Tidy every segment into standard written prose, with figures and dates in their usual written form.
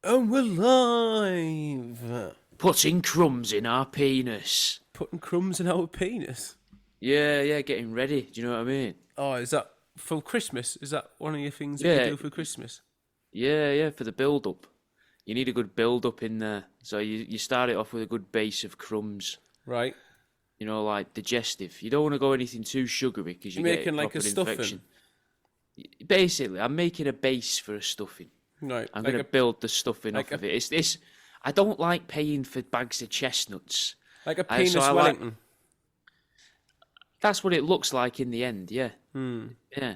And we're live. Putting crumbs in our penis. Putting crumbs in our penis. Yeah, getting ready. Do you know what I mean? Oh, is that for Christmas? Is that one of your things that Yeah, you do for Christmas? yeah, for the build-up. You need a good build-up in there. So you start it off with a good base of crumbs. Right. You know, like digestive. You don't want to go anything too sugary because you You're get making like proper a stuffing. infection. Basically, I'm making a base for a stuffing. Right. I'm like going to build the stuffing like off of it. It's this. I don't like paying for bags of chestnuts. like a So penis I Wellington. That's what it looks like in the end. Yeah. Yeah.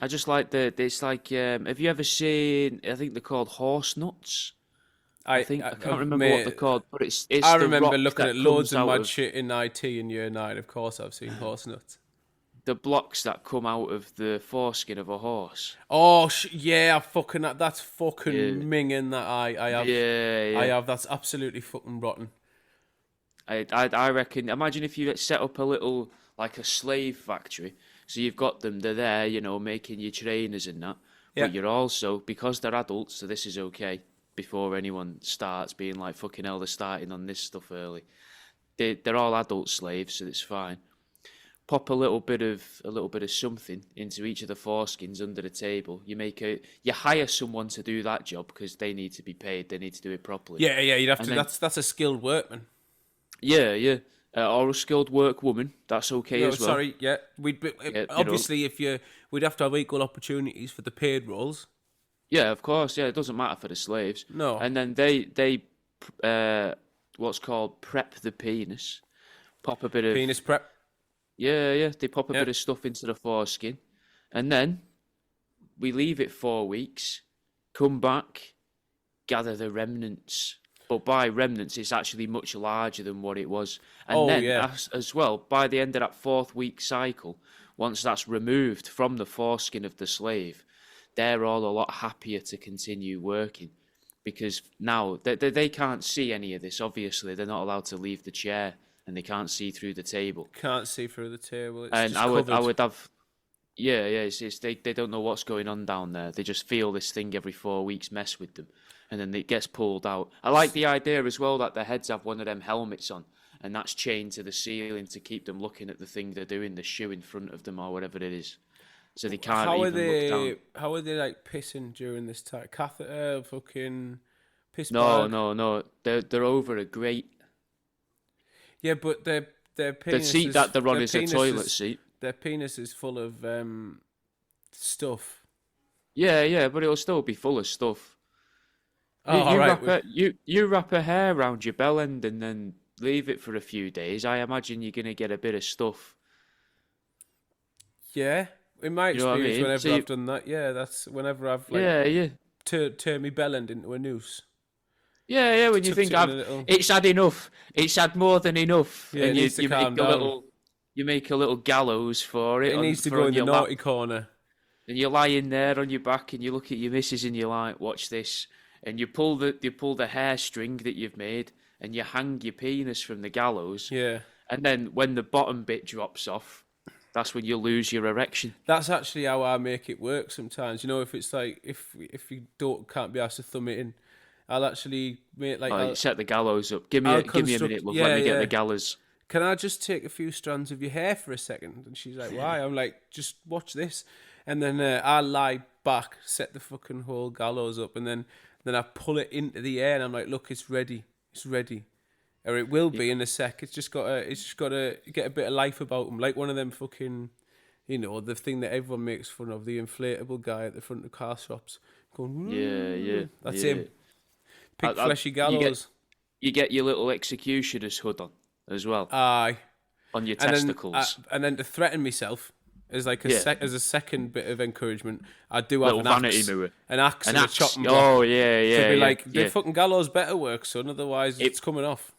I just like it's like, have you ever seen, I think they're called horse nuts? I can't remember what they're called, but it's I the remember rock looking that at loads comes of out mad of, shit in IT in year 9. Of course, I've seen horse nuts. the blocks that come out of the foreskin of a horse. Oh, yeah, that's fucking Yeah. minging that I have. Yeah. I have. That's absolutely fucking rotten. I reckon, imagine if you set up a little, like a slave factory. So you've got them, they're there, you know, making your trainers and that. Yeah. But you're also, because they're adults, so this is okay, before anyone starts being like, fucking hell, they're starting on this stuff early. They're all adult slaves, so it's fine. Pop a little bit of something into each of the foreskins under the table. You hire someone to do that job because they need to be paid. They need to do it properly. Yeah, you'd have And to. then- That's a skilled workman. Yeah. Or a skilled work woman. That's okay No, as well. sorry, yeah. you Obviously, we'd have to have equal opportunities for the paid roles. Yeah, of course. Yeah, it doesn't matter for the slaves. No. And then they what's called prep the penis. Pop a bit of Penis prep. Yeah. They pop a Yeah. bit of stuff into the foreskin, and then we leave it 4 weeks. Come back, gather the remnants. But by remnants, it's actually much larger than what it was. And then, as well, by the end of that 4th-week cycle, once that's removed from the foreskin of the slave, they're all a lot happier to continue working. Because now, they can't see any of this, obviously. They're not allowed to leave the chair, and they can't see through the table. Can't see through the table. It's And just I covered. would have... Yeah, they don't know what's going on down there. They just feel this thing every 4 weeks mess with them, and then it gets pulled out. I like the idea as well that their heads have one of them helmets on, and that's chained to the ceiling to keep them looking at the thing they're doing, the shoe in front of them or whatever it is, so they can't look down. How are they like pissing during this time? Catheter, fucking piss No, bag? they're over a grate. Yeah, but their penis. The seat that they're on their is a penis toilet seat. Their penis is full of stuff. Yeah, but it'll still be full of stuff. You wrap a hair around your bell end and then leave it for a few days. I imagine you're gonna get a bit of stuff. Yeah, in my You know what I experience, mean? whenever So I've done that, yeah, that's whenever I've Yeah. turn my bell end into a noose. Yeah. When you Tucked think it in a little- it's had enough, it's had more than enough, Yeah, it and needs to you calm make a down. little gallows for it. It needs to for go on in the your lap. naughty corner. And you're lying there on your back, and you look at your missus, and you're like, "Watch this!" And you pull the hair string that you've made, and you hang your penis from the gallows. Yeah. And then when the bottom bit drops off, that's when you lose your erection. That's actually how I make it work sometimes. You know, if it's like if you can't be asked to thumb it in, I'll actually make like You set the gallows up. Give me a minute, love. Let me get the gallows. Can I just take a few strands of your hair for a second? And she's like, why? I'm like, just watch this. And then I lie back, set the fucking whole gallows up, and then I pull it into the air, and I'm like, look, it's ready. It's ready. Or it will be in a sec. It's just got to get a bit of life about them. Like one of them fucking, you know, the thing that everyone makes fun of, the inflatable guy at the front of car shops. Going, Yeah. That's him. Big fleshy gallows. You get your little executioner's hood on as well. Aye. On your testicles. And then to threaten myself as like as a second bit of encouragement, I do have Little an vanity axe, mirror. an axe, and a chopping block. Oh yeah. To be like, yeah. the fucking gallows better work, son. Otherwise, it's coming off.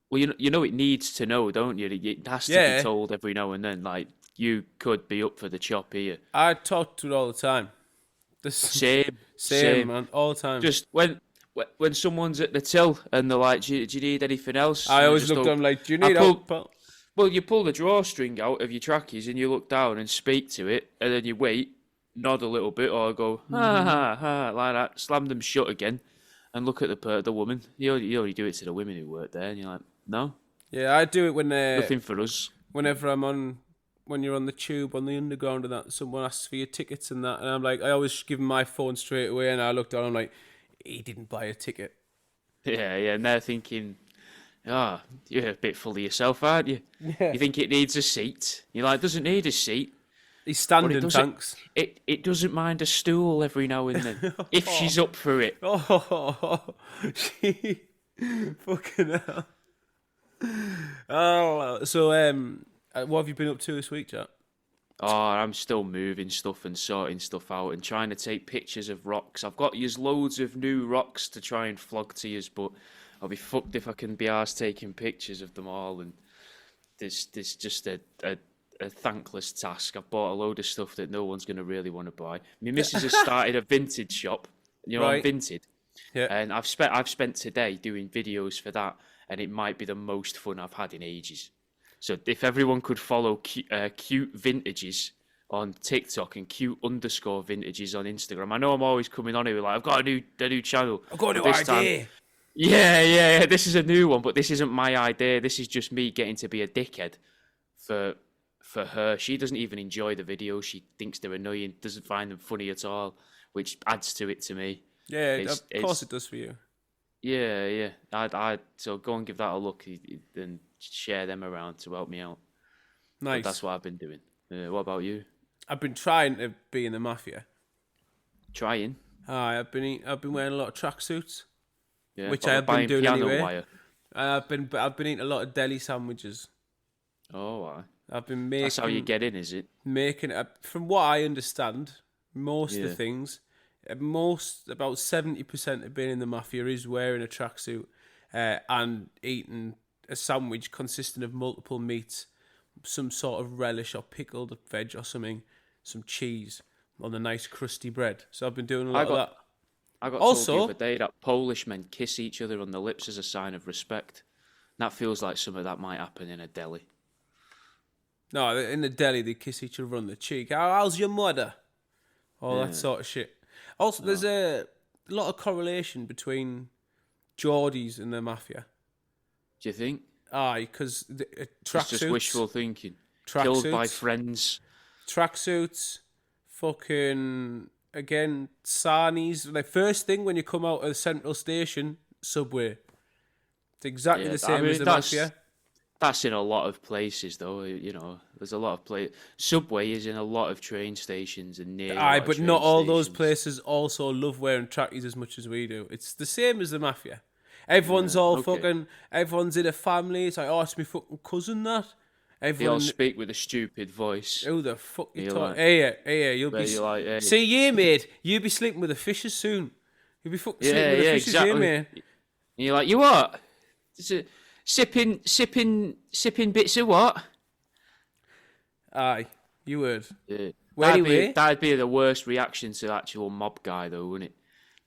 Well, you know it needs to know, don't you? It has to be told every now and then. Like, you could be up for the chop here. I talk to it all the time. Same, man, all the time. Just when someone's at the till and they're like, do you need anything else? I always look at them like, do you need help? Well, you pull the drawstring out of your trackies and you look down and speak to it, and then you wait, nod a little bit, or go, ha, like that, slam them shut again, and look at the woman. You only do it to the women who work there, and you're like, no, Yeah, I do it when nothing for us. whenever when you're on the tube, on the underground and that, someone asks for your tickets and that, and I'm like, I always give them my phone straight away, and I look down, I'm like, he didn't buy a ticket. Yeah, and they're thinking, oh, you're a bit full of yourself, aren't you? Yeah. You think it needs a seat. You're like, doesn't need a seat. He's standing, thanks. It doesn't mind a stool every now and then, if she's up for it. Oh, she fucking hell. Oh, so what have you been up to this week, Jack? Oh, I'm still moving stuff and sorting stuff out and trying to take pictures of rocks. I've got yous loads of new rocks to try and flog to yous, but I'll be fucked if I can be arsed taking pictures of them all. And this just a thankless task. I've bought a load of stuff that no one's going to really want to buy. My missus has started a vintage shop, Right. on Vinted. Yeah. And I've spent today doing videos for that, and it might be the most fun I've had in ages. So if everyone could follow cute vintages on TikTok and cute_vintages on Instagram. I know I'm always coming on here like, I've got a new channel. I've got a new This idea. time- yeah, this is a new one, but this isn't my idea. This is just me getting to be a dickhead for her. She doesn't even enjoy the videos. She thinks they're annoying, doesn't find them funny at all, which adds to it to me. Yeah, of course it does for you. Yeah. So go and give that a look and share them around to help me out. Nice. But that's what I've been doing. What about you? I've been trying to be in the mafia. Trying. I've been wearing a lot of tracksuits, Yeah, which but I have buying been doing piano anyway. wire. I've been eating a lot of deli sandwiches. Oh, wow. I've been making. That's how you get in, is it? From what I understand, most of Yeah. the things, about 70% of being in the mafia is wearing a tracksuit and eating a sandwich consisting of multiple meats, some sort of relish or pickled veg or something, some cheese on a nice crusty bread. So I've been doing a lot of that. I got Also- told the other day that Polish men kiss each other on the lips as a sign of respect. That feels like some of that might happen in a deli. No, in the deli they kiss each other on the cheek. How's your mother? All Yeah. that sort of shit. Also, there's a lot of correlation between Geordies and the mafia. Do you think? Aye, because It's tracksuits, just wishful thinking. Killed by tracksuits, friends. tracksuits, fucking again, sarnies. Like first thing when you come out of the central station, subway. It's exactly Yeah, the same I mean, as the that's- mafia. That's in a lot of places, though. There's a lot of places. Subway is in a lot of train stations and near. a Aye, lot of but train not all those stations. places also love wearing trackies as much as we do. It's the same as the mafia. Everyone's all okay. fucking. Everyone's in a family. It's like, oh, it's my fucking cousin that. They all Everyone. speak with a stupid voice. Who the fuck you You're talking? like- Hey, you'll Where be. you're like, hey. See, yeah, mate. You'll be sleeping with the fishes soon. You'll be fucking sleeping with the fishes, exactly. yeah, mate. And you're like, you what? Sipping bits of what? Aye, you would. Yeah. Well, anyway. That'd be the worst reaction to the actual mob guy, though, wouldn't it?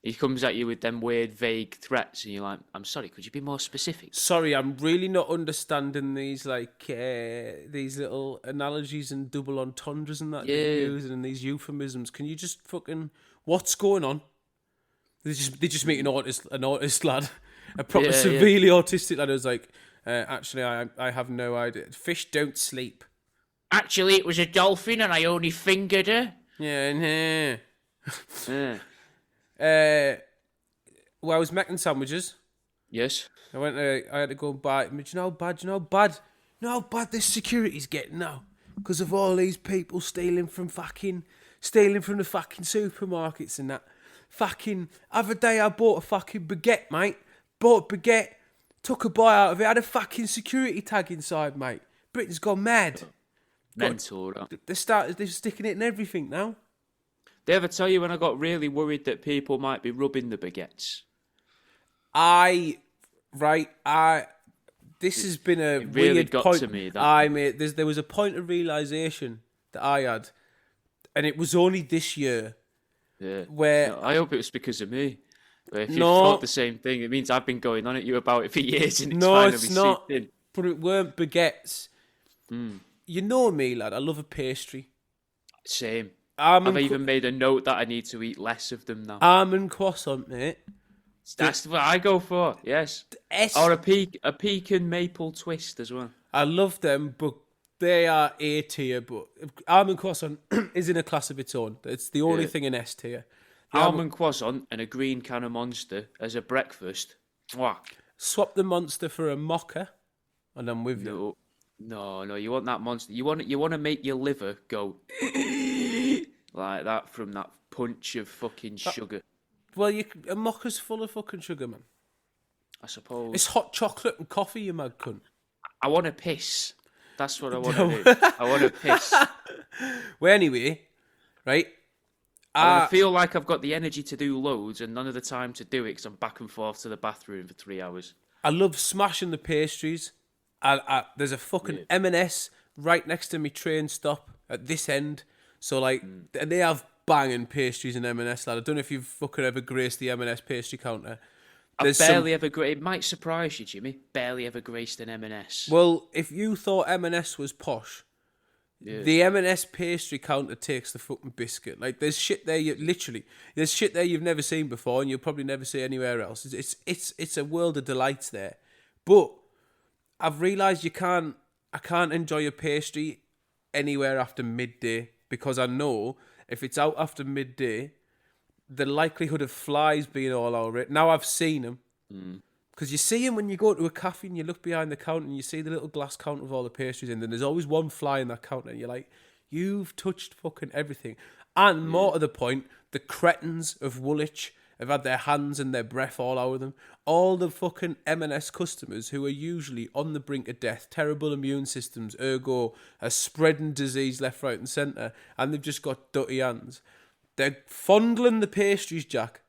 He comes at you with them weird, vague threats, and you're like, I'm sorry, could you be more specific? Sorry, I'm really not understanding these these little analogies and double entendres and that Yeah. you're using and these euphemisms. Can you just fucking what's going on? They just meet an autist lad, a proper Yeah, severely autistic lad who's like, actually, I have no idea. Fish don't sleep. Actually, it was a dolphin, and I only fingered her. Yeah, Yeah. well, I was making sandwiches. Yes. I had to go and buy. Do you know how bad this security's getting now? Because of all these people stealing from the fucking supermarkets and that. Fucking other day I bought a fucking baguette, mate. Bought a baguette, took a bite out of it, had a fucking security tag inside, mate. Britain's gone mad. Mental, that. They're sticking it in everything now. They ever tell you when I got really worried that people might be rubbing the baguettes? This has been a It really weird got point. to me, that. There was a point of realization that I had, and it was only this year. Yeah. Where- No, I hope it was because of me. But if you No. thought the same thing, it means I've been going on at you about it for years, and it's No, finally it's not. seeped in. But it weren't baguettes. Hmm. You know me, lad. I love a pastry. Same. Almond, I've even made a note that I need to eat less of them now. almond croissant, mate. That's what I go for. Yes, or a pecan maple twist as well. I love them, but they are A tier. But almond croissant is in a class of its own. It's the only thing in S tier. Almond croissant and a green can of Monster as a breakfast. Mwah. Swap the Monster for a mocha, and I'm with you. No. You want that Monster. You want to make your liver go like that from that punch of fucking sugar. Well, a mocha's full of fucking sugar, man. I suppose. It's hot chocolate and coffee, you mad cunt. I want to piss. That's what I want to do. I want to piss. Well, anyway, right? I feel like I've got the energy to do loads and none of the time to do it because I'm back and forth to the bathroom for 3 hours. I love smashing the pastries. There's a fucking M&S right next to me train stop at this end. So, like, they have banging pastries in M&S, lad. I don't know if you've fucking ever graced the M&S pastry counter. I've barely ever... It might surprise you, Jimmy. Barely ever graced an M&S. Well, if you thought M&S was posh, the M&S pastry counter takes the fucking biscuit. Like, there's shit there, there's shit there you've never seen before and you'll probably never see anywhere else. It's a world of delights there. But I've realised I can't enjoy a pastry anywhere after midday because I know if it's out after midday, the likelihood of flies being all over it. Now I've seen them. Because you see them when you go to a cafe and you look behind the counter and you see the little glass counter with all the pastries in, then there's always one fly in that counter and you're like, you've touched fucking everything. And more to the point, the cretins of Woolwich have had their hands and their breath all over them. All the fucking M&S customers who are usually on the brink of death, terrible immune systems, ergo are spreading disease left, right and centre, and they've just got dirty hands. They're fondling the pastries, Jack.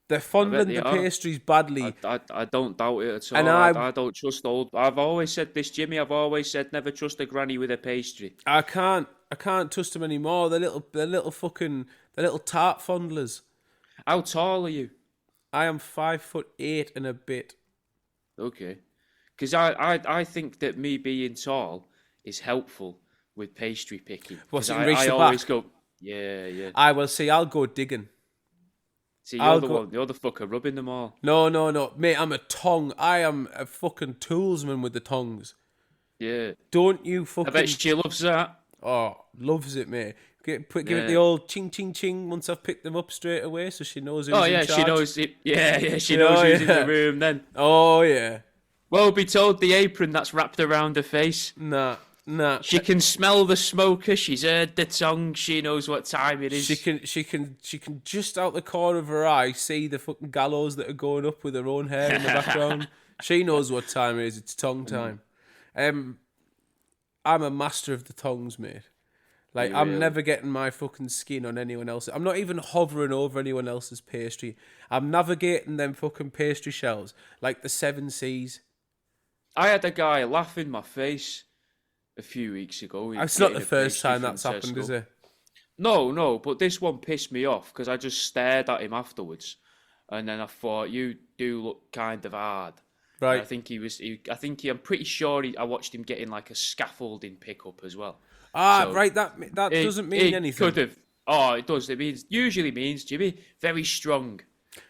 They're fondling the pastries badly. I don't doubt it at all. And I don't trust old... I've always said this, Jimmy. I've always said never trust a granny with a pastry. I can't trust them anymore. They're little tart fondlers. How tall are you? I am 5'8" and a bit. Okay. Because I think that me being tall is helpful with pastry picking. Well, so I always go... Yeah. I will see. I'll go digging. See, you're the fucker rubbing them all. No. Mate, I'm a tong. I am a fucking toolsman with the tongs. Yeah. Don't you fucking... I bet she loves that. Oh, loves it, mate. Give it the old ching, ching, ching once I've picked them up straight away so she knows who's in charge. She knows it. Yeah, she knows who's in the room then. Oh, yeah. Well, be told the apron that's wrapped around her face. Nah. She can smell the smoker. She's heard the tongue. She knows what time it is. She can just out the corner of her eye see the fucking gallows that are going up with her own hair in the background. She knows what time it is. It's tongue time. I'm a master of the tongues, mate. Like, I'm never getting my fucking skin on anyone else. I'm not even hovering over anyone else's pastry. I'm navigating them fucking pastry shelves like the 7 Seas. I had a guy laugh in my face a few weeks ago. It's not the first time that's happened, is it? No, but this one pissed me off because I just stared at him afterwards. And then I thought, you do look kind of hard. Right. And I'm pretty sure I watched him getting like a scaffolding pickup as well. Right. That doesn't mean anything. Could have. Oh, it does. It usually means, Jimmy, very strong.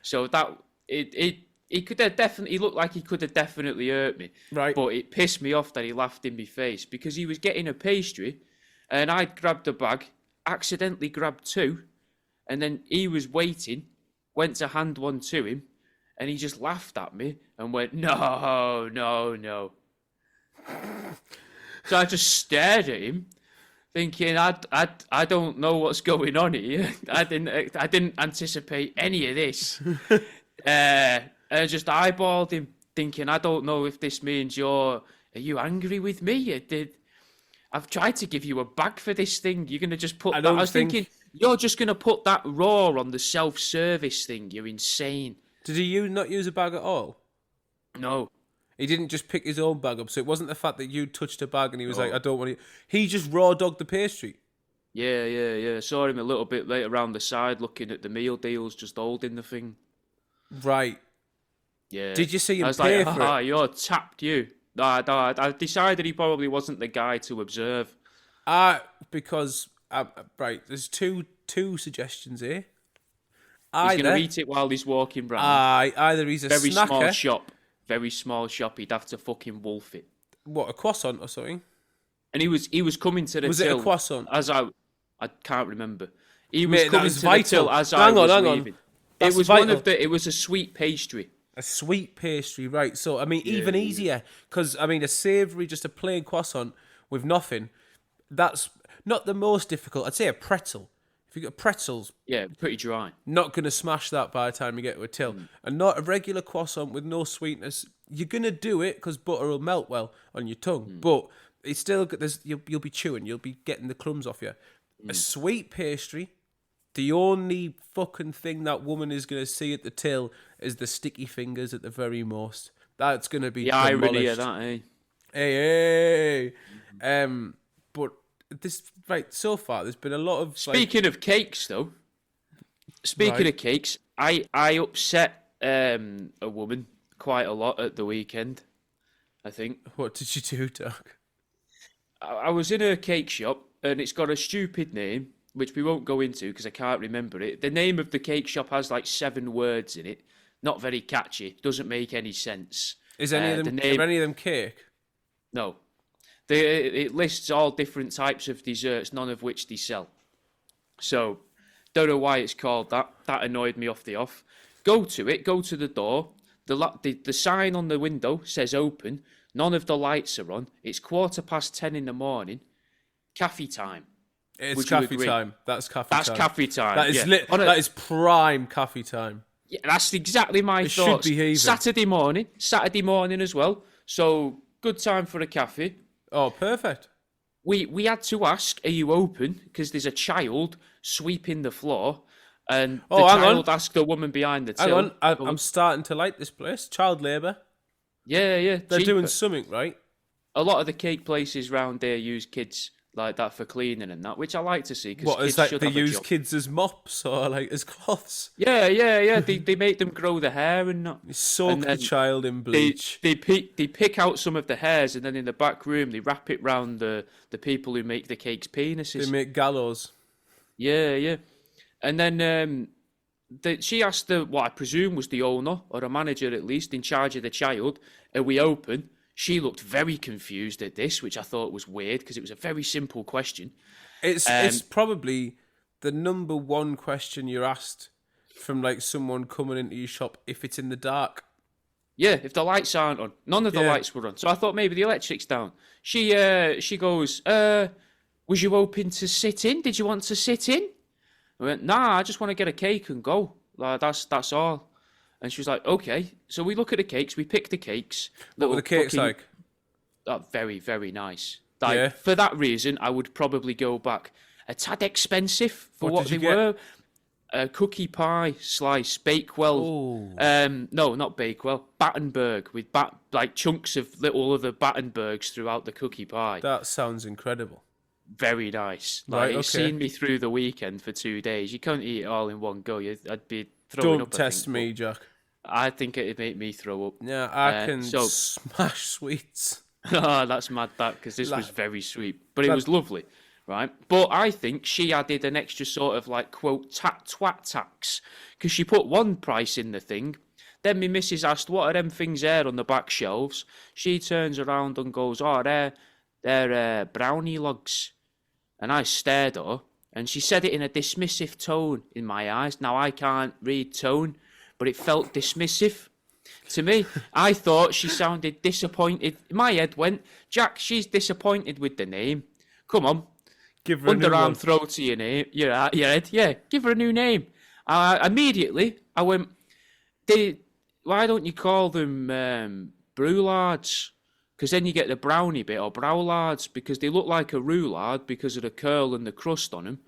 So that it could have definitely looked like he could have definitely hurt me. Right. But it pissed me off that he laughed in my face because he was getting a pastry, and I grabbed a bag, accidentally grabbed 2, and then he was waiting, went to hand one to him, and he just laughed at me and went, no. So I just stared at him, thinking, I don't know what's going on here. I didn't anticipate any of this. I just eyeballed him, thinking, I don't know if this means are you angry with me? I've tried to give you a bag for this thing. You're going to just put that. I was thinking, you're just going to put that raw on the self-service thing. You're insane. Did he not use a bag at all? No. He didn't just pick his own bag up. So it wasn't the fact that you touched a bag and he was like, I don't want to. He just raw dogged the pastry. Yeah. I saw him a little bit later around the side looking at the meal deals, just holding the thing. Right. Yeah. Did you see him pay for it? You're tapped, you. No, I decided he probably wasn't the guy to observe. Because, right, there's two suggestions here. He's going Either, to eat it while he's walking round. either he's a Very small snacker. shop. Very small shop. He'd have to fucking wolf it. What, a croissant or something? And he was coming to the Was till it a croissant? as I can't remember. He was Mate, that coming was to the vital. till as Hang I on, was hang on. leaving. That's It was vital. it was a sweet pastry. A sweet pastry, right? So I mean, even easier because I mean, a savoury, just a plain croissant with nothing. That's not the most difficult. I'd say a pretzel. If you got pretzels, Yeah, pretty dry. not gonna smash that by the time you get to a till. And not a regular croissant with no sweetness. You're gonna do it because butter will melt well on your tongue, but it's still you'll be chewing. You'll be getting the crumbs off you. A sweet pastry. The only fucking thing that woman is going to see at the till is the sticky fingers at the very most. That's going to be The irony of demolished. that, eh? Hey. But this, right, so far, there's been a lot of... Speaking of cakes, though. Speaking of cakes, I upset a woman quite a lot at the weekend, I think. What did you do, Doc? I was in a cake shop, and it's got a stupid name, which we won't go into because I can't remember it. The name of the cake shop has like 7 words in it. Not very catchy. Doesn't make any sense. Is any of them, are any of them cake? No. It lists all different types of desserts, none of which they sell. So, don't know why it's called that. That annoyed me off the off. Go to it, go to the door. The sign on the window says open. None of the lights are on. It's 10:15 in the morning. Cafe time. It's cafe time. That's cafe time. That's cafe time. That is yeah. that is prime cafe time. Yeah, that's exactly my It thoughts. should be even. Saturday morning as well. So good time for a cafe. Oh, perfect. We had to ask, "Are you open?" Because there's a child sweeping the floor, and the child asked the woman behind the till. Hang on, I'm starting to like this place. Child labour. Yeah. They're cheaper. doing something right. A lot of the cake places round there use kids like that for cleaning and that, which I like to see. Cause What, kids is like should they have a use job. kids as mops or like as cloths? Yeah. They make them grow the hair and that. They soak And the then child in bleach. They pick out some of the hairs and then in the back room they wrap it round the people who make the cake's penises. They make gallows. Yeah. And then she asked what I presume was the owner or a manager at least in charge of the child, "Are we open?" She looked very confused at this, which I thought was weird because it was a very simple question. It's probably the number one question you're asked from like someone coming into your shop if it's in the dark. Yeah, if the lights aren't on. None of the lights were on. So I thought maybe the electric's down. She goes, "Was you open to sit in? Did you want to sit in?" I went, "Nah, I just want to get a cake and go. Like, that's all." And she was like, "Okay." So we look at the cakes, we pick the cakes. What were the cakes like? Very, very nice. Like, for that reason, I would probably go back. A tad expensive for what they were. A cookie pie slice, Bakewell. No, not Bakewell. Battenberg with like chunks of little other Battenbergs throughout the cookie pie. That sounds incredible. Very nice. Like, Right, it's seen me through the weekend for 2 days. You can't eat it all in one go. I'd be throwing up. Don't test me, Jack. I think it'd make me throw up. Yeah, I can smash sweets. Oh, that's mad, that, because this was very sweet. But it was lovely, right? But I think she added an extra sort of like, quote, twat tax, because she put one price in the thing. Then me missus asked, "What are them things there on the back shelves?" She turns around and goes, "Oh, they're brownie logs." And I stared at her, and she said it in a dismissive tone in my eyes. Now, I can't read tone, but it felt dismissive. To me, I thought she sounded disappointed. My head went, "Jack, she's disappointed with the name. Come on, Give her a new one. underarm throw to your name, your head. Yeah, give her a new name." Immediately, I went, "Why don't you call them broulards? Because then you get the brownie bit, or browlards, because they look like a roulade because of the curl and the crust on them,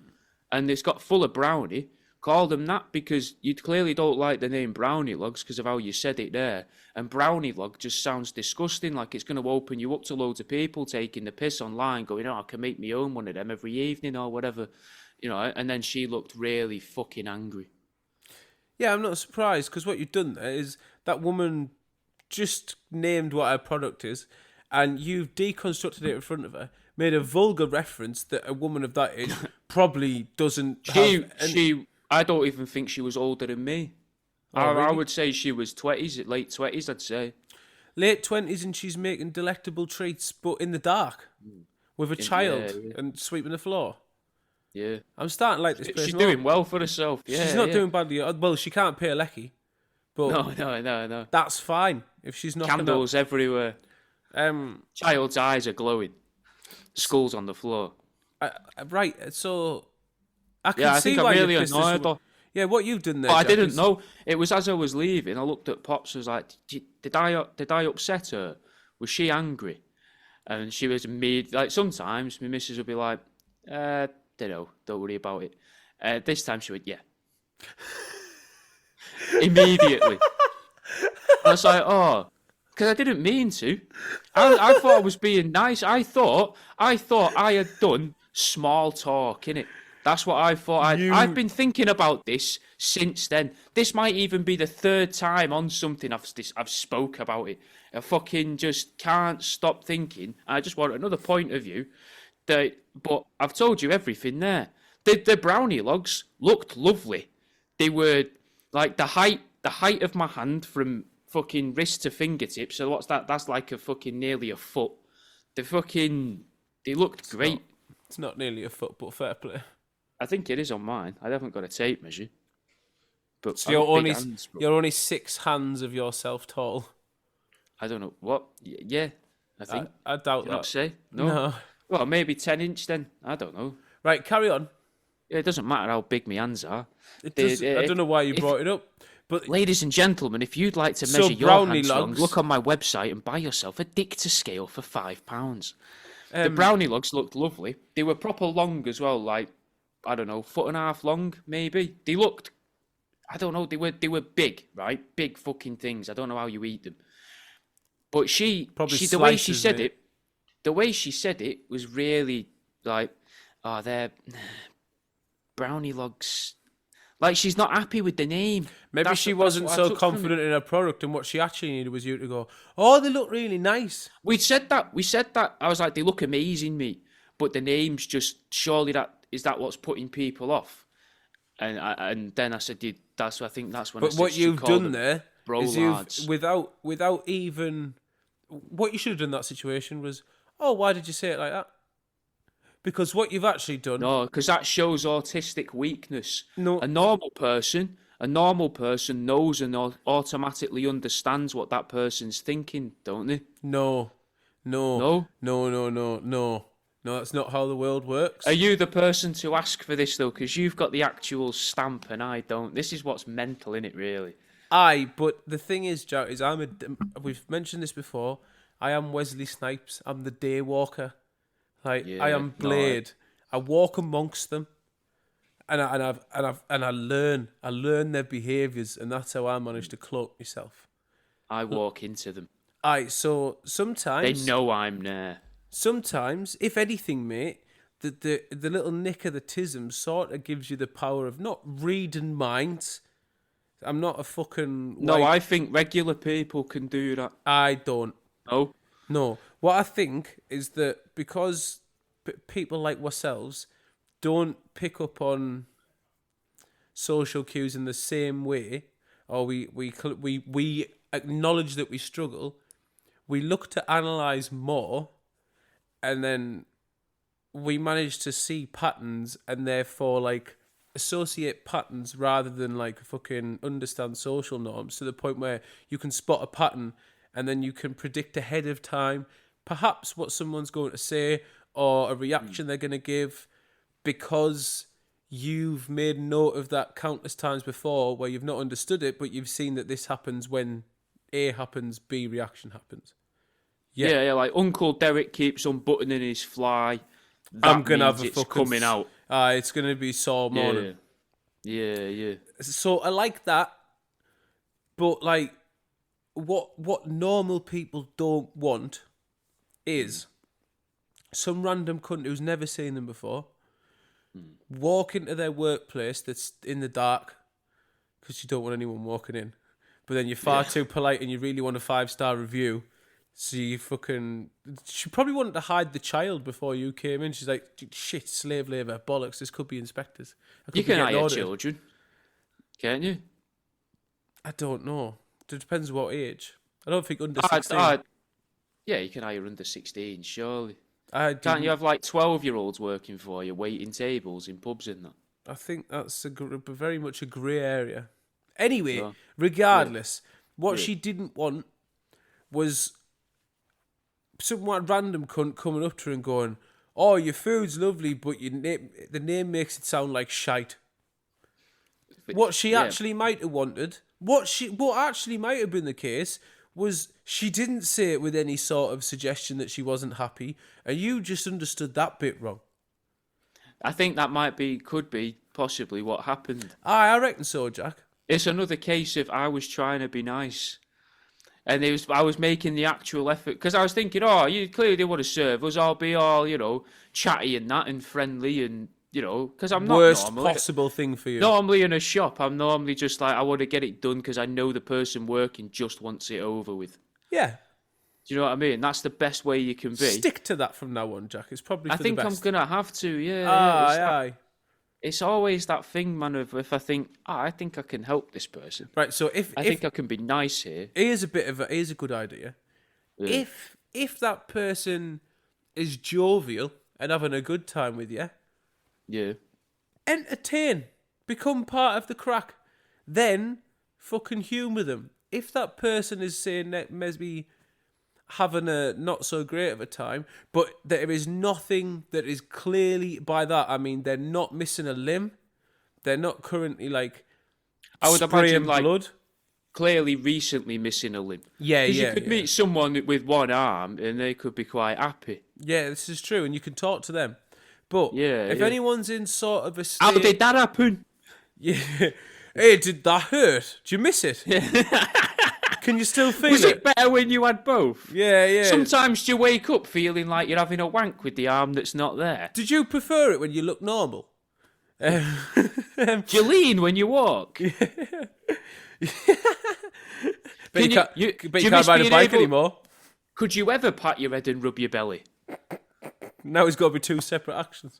and it's got full of brownie. Call them that because you clearly don't like the name brownie logs because of how you said it there. And brownie log just sounds disgusting, like it's going to open you up to loads of people taking the piss online, going, 'Oh, I can make me own one of them every evening,' or whatever, you know." And then she looked really fucking angry. Yeah, I'm not surprised because what you've done there is that woman just named what her product is, and you've deconstructed it in front of her, made a vulgar reference that a woman of that age probably doesn't have. I don't even think she was older than me. Oh, I really? would say she was 20s, late 20s, I'd say. Late 20s, and she's making delectable treats, but in the dark, with a child yeah. and sweeping the floor. Yeah. I'm starting to like this person. She's doing well for herself. Yeah, She's not yeah. doing badly. Well, she can't pay a lecky, but No. that's fine if she's knocking Candles everywhere. out. Child's eyes are glowing. Skull's on the floor. Right. So I can Yeah, I see think why I'm really you're pissed. annoyed though. Yeah, what you've done there. But I Jack, didn't is- know. It was as I was leaving. I looked at Pops. I was like, "Did I upset her? Was she angry?" And she was immediately like. Sometimes my missus would be like, "Don't know. Don't worry about it." This time she went, "Yeah." Immediately. I was like, "Oh," because I didn't mean to. I thought I was being nice. I thought I had done small talk, innit? That's what I thought. I've been thinking about this since then. This might even be the third time on something I've spoke about it. I fucking just can't stop thinking. I just want another point of view. But I've told you everything there. The brownie logs looked lovely. They were like the height of my hand from fucking wrist to fingertips. So what's that? That's like a fucking nearly a foot. They looked great. It's not nearly a foot, but fair play. I think it is on mine. I haven't got a tape measure. But So I've got big hands, bro. you're only 6 hands of yourself tall. I don't know what. Yeah, I think. I doubt Did I not that. say no? No. Well, maybe 10-inch then. I don't know. Right, carry on. It doesn't matter how big my hands are. I don't know why you brought it up, but Ladies and gentlemen, if you'd like to So measure your brownie hands long, logs- look on my website and buy yourself a Dicta scale for £5. The Um, brownie logs looked lovely. They were proper long as well, like I don't know, 1.5 long maybe. They looked, I don't know, they were big, right? Big fucking things. I don't know how you eat them. But Probably the way she slices, said mate. it, the way she said it was really like, oh, they're brownie logs. Like she's not happy with the name. maybe That's- she that's wasn't what I so took from it. confident in her product, and what she actually needed was you to go, "Oh, they look really nice." We said that. I was like, they look amazing, mate. But the name's just surely that what's putting people off. And then I said, dude, I think that's when. I But said what she you've called done them there bro is lads. without even what you should have done in that situation was, "Oh, why did you say it like that?" Because what you've actually done, No, because that shows autistic weakness. No. A normal person knows and automatically understands what that person's thinking, don't they? no, No? that's not how the world works. Are you the person to ask for this though? Because you've got the actual stamp and I don't. This is what's mental in it, really. But the thing is, Jack, is we've mentioned this before. I am Wesley Snipes. I'm the day walker. Like Yeah, I am no, Blade. I walk amongst them, and I learn their behaviours, and that's how I manage to cloak myself. I walk into them. So They sometimes, know I'm there. sometimes, if anything, mate, the little nick of the tism sort of gives you the power of not reading minds. I'm not a fucking No, white- I think regular people can do that. I don't. No? No, what I think is that because people like ourselves don't pick up on social cues in the same way, or we acknowledge that we struggle, we look to analyze more, and then we manage to see patterns, and therefore like associate patterns rather than like fucking understand social norms to the point where you can spot a pattern and then you can predict ahead of time perhaps what someone's going to say or a reaction they're going to give because you've made note of that countless times before where you've not understood it, but you've seen that this happens when A happens, B reaction happens. Yeah, like Uncle Derek keeps unbuttoning his fly. I'm going to means have a it's fucking... coming out. It's going to be sore morning. Yeah. So I like that, but like what normal people don't want is some random cunt who's never seen them before walk into their workplace that's in the dark because you don't want anyone walking in, but then you're far too polite and you really want a 5-star review, so you fucking... She probably wanted to hide the child before you came in. She's like, shit, slave labour, bollocks, this could be inspectors. I could You be can getting hire audited. children. Can't you? I don't know. It depends what age. I don't think under I, 16. I, yeah, you can hire under 16, surely. I Can't you didn't. have like 12-year-olds working for you, waiting tables in pubs and that? I think that's very much a grey area. Anyway, No. regardless, what Yeah. she didn't want was someone random cunt coming up to her and going, "Oh, your food's lovely, but the name makes it sound like shite." What she Yeah. actually might have wanted, what actually might have been the case, was she didn't say it with any sort of suggestion that she wasn't happy, and you just understood that bit wrong. I think that could be possibly what happened. Aye, I reckon so, Jack. It's another case of I was trying to be nice. And I was making the actual effort because I was thinking, oh, you clearly want to serve us. I'll be all, chatty and that and friendly and, because I'm not Worst normally. possible thing for you. Normally in a shop, I'm normally just like, I want to get it done because I know the person working just wants it over with. Yeah. Do you know what I mean? That's the best way you can be. Stick to that from now on, Jack. It's probably for I think the I'm best. going to have to, yeah. Aye. It's always that thing, man, of if I think, I think I can help this person. Right, so I think I can be nice here. here's a good idea. Yeah. If that person is jovial and having a good time with you, Yeah. entertain, become part of the crack, then fucking humour them. If that person is saying that maybe having a not so great of a time, but there is nothing that is clearly, by that I mean they're not missing a limb, they're not currently like I would spraying imagine, like, blood. clearly recently missing a limb. Yeah, Because yeah, you could yeah. meet someone with one arm and they could be quite happy. Yeah, this is true, and you can talk to them. But Yeah, if yeah. anyone's in sort of a state, How did that happen? yeah, hey, did that hurt? Did you miss it? Can you still feel Was it better when you had both? Yeah, yeah. Sometimes you wake up feeling like you're having a wank with the arm that's not there. Did you prefer it when you look normal? Do you lean when you walk? But do you you can't miss ride a being bike able- anymore. Could you ever pat your head and rub your belly? Now it's got to be two separate actions.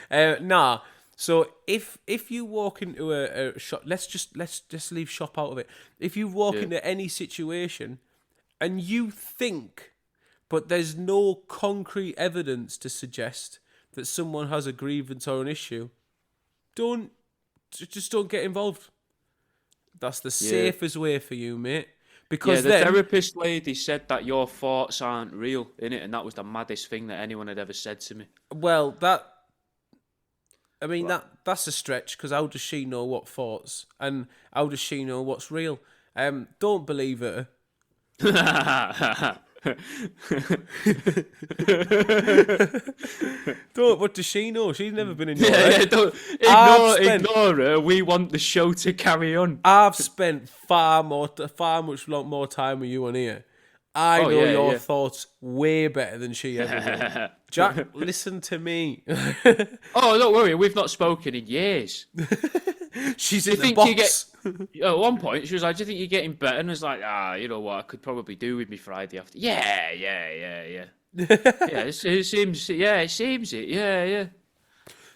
Nah. So if you walk into a shop, let's just leave shop out of it. If you walk into any situation and you think, but there's no concrete evidence to suggest that someone has a grievance or an issue, just don't get involved. That's the safest way for you, mate. Because the then, therapist lady said that your thoughts aren't real, innit? And that was the maddest thing that anyone had ever said to me. well, that's a stretch, because how does she know what thoughts and how does she know what's real? Don't believe her. What does she know? She's never been in your head. Don't ignore her. We want the show to carry on. I've spent far much more time with you on here. I know your thoughts way better than she ever will. Jack, listen to me. Oh, don't worry. We've not spoken in years. She's You in the think box. At one point, she was like, "Do you think you're getting better?" And I was like, you know what? I could probably do with me Friday after. Yeah. Yeah, it seems. Yeah, it seems it. Yeah.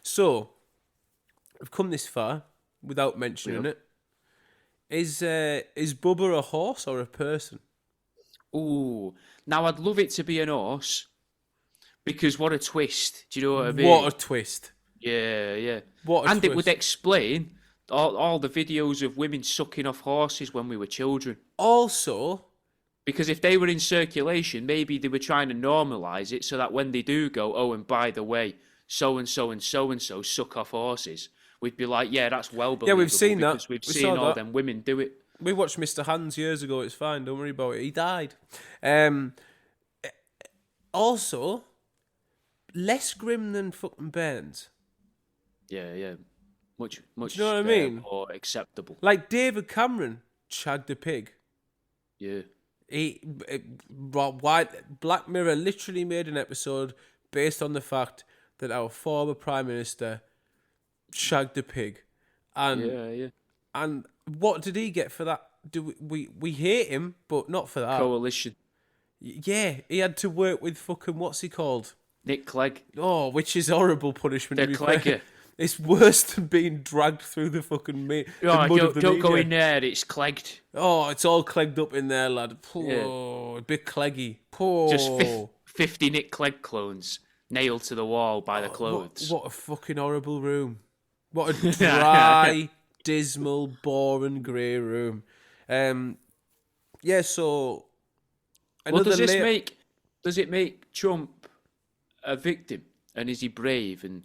So, I've come this far without mentioning it. Is Bubba a horse or a person? Ooh. Now, I'd love it to be an horse. Because what a twist. Do you know what I mean? What a twist. Yeah. What a And twist. it would explain all the videos of women sucking off horses when we were children. Also, Because if they were in circulation, maybe they were trying to normalise it so that when they do go, oh, and by the way, so-and-so and so-and-so suck off horses, we'd be like, yeah, that's well believable. we've seen that. Because we've We seen saw all that. them women do it. we watched Mr. Hands years ago. It's fine. Don't worry about it. He died. Also, less grim than fucking Burns. Yeah. Much Do you know what I mean? more acceptable. Like David Cameron shagged a pig. Yeah. Black Mirror literally made an episode based on the fact that our former Prime Minister shagged a pig. And Yeah. and what did he get for that? Do we hate him, but not for that. Coalition. Yeah, he had to work with fucking what's he called? Nick Clegg. Oh, which is horrible punishment. The to be fair. Clegger. It's worse than being dragged through the fucking the mud of the don't go media. in there. It's clegged. Oh, it's all clegged up in there, lad. Yeah. Oh, a bit cleggy. Oh. Just 50 Nick Clegg clones nailed to the wall by the clothes. What a fucking horrible room. What a dry, dismal, boring, grey room. Yeah, so... Well, does it make Trump a victim? And is he brave and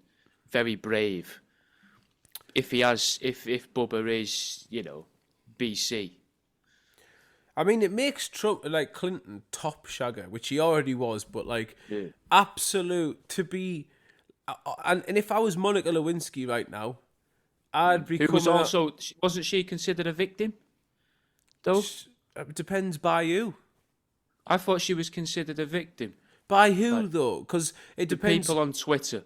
very brave? If Bubba is, BC. I mean, it makes Trump, like Clinton, top shagger, which he already was, but absolute to be... And if I was Monica Lewinsky right now, I'd be... Who was also... Wasn't she considered a victim, though? It depends by who. I thought she was considered a victim. By who, though? Because it depends... People on Twitter.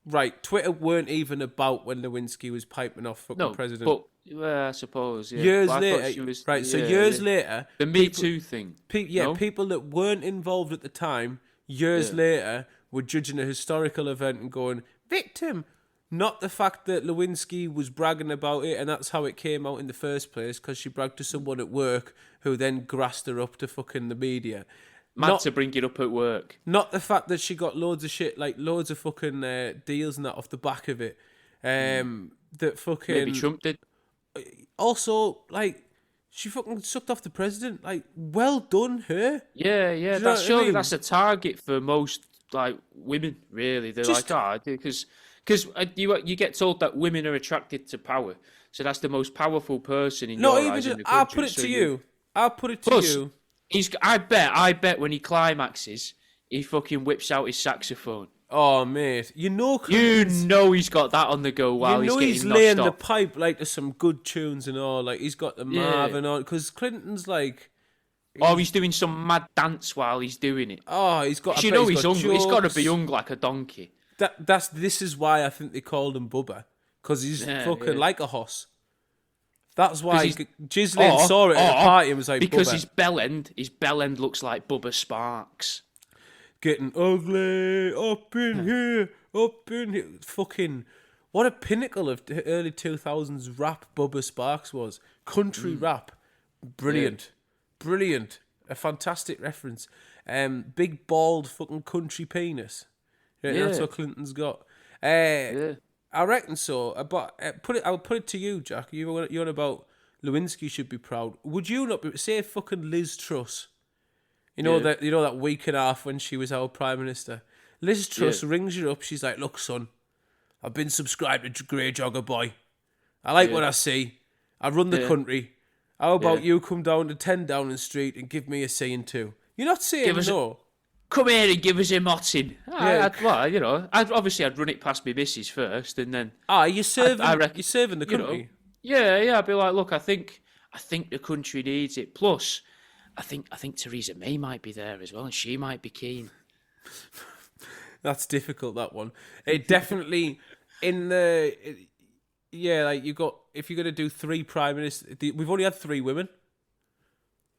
Right, Twitter weren't even about when Lewinsky was piping off fucking president. But I suppose, yeah. Years later, years later... The Me Too thing. People that weren't involved at the time, years later, were judging a historical event and going, victim! Not the fact that Lewinsky was bragging about it and that's how it came out in the first place, because she bragged to someone at work who then grassed her up to fucking the media. Mad to bring it up at work. Not the fact that she got loads of shit, like loads of fucking deals and that off the back of it. That fucking... Maybe Trump did. Also, like, she fucking sucked off the president. Like, well done, her. Yeah. Surely that's a target for most, like, women, really. They're because you get told that women are attracted to power. So that's the most powerful person in your eyes in the country. I'll put it to you. I bet when he climaxes, he fucking whips out his saxophone. Oh, mate. You know he's got that on the go while he's getting he's laying the knocked pipe, like, to some good tunes and all. Like, he's got the Marvin on. Because Clinton's, like... Or he's doing some mad dance while he's doing it. Oh, he's got... He's hungry. He's got to be young like a donkey. This is why I think they called him Bubba. Because he's fucking like a hoss. That's why Ghislaine saw it at a party and was like, because Bubba. his bell end looks like Bubba Sparks. Getting ugly up in here. Fucking, what a pinnacle of the early 2000s rap Bubba Sparks was. Country rap. Brilliant. Brilliant. A fantastic reference. Big, bald fucking country penis. That's what Clinton's got. I reckon so. But I'll put it to you, Jack. You're on about Lewinsky should be proud. Would you not be? Say fucking Liz Truss. That week and a half when she was our prime minister. Liz Truss rings you up. She's like, "Look, son, I've been subscribed to Grey Jogger Boy. I like what I see. I run the country. How about you come down to 10 Downing Street and give me a C and 2? You're not saying no. Come here and give us a motting. I'd run it past my missus first, and then. You're serving the country. I'd be like, look, I think the country needs it. Plus, I think Theresa May might be there as well, and she might be keen. That's difficult. That one. It definitely like you got, if you're gonna do 3 prime ministers, we've only had 3 women.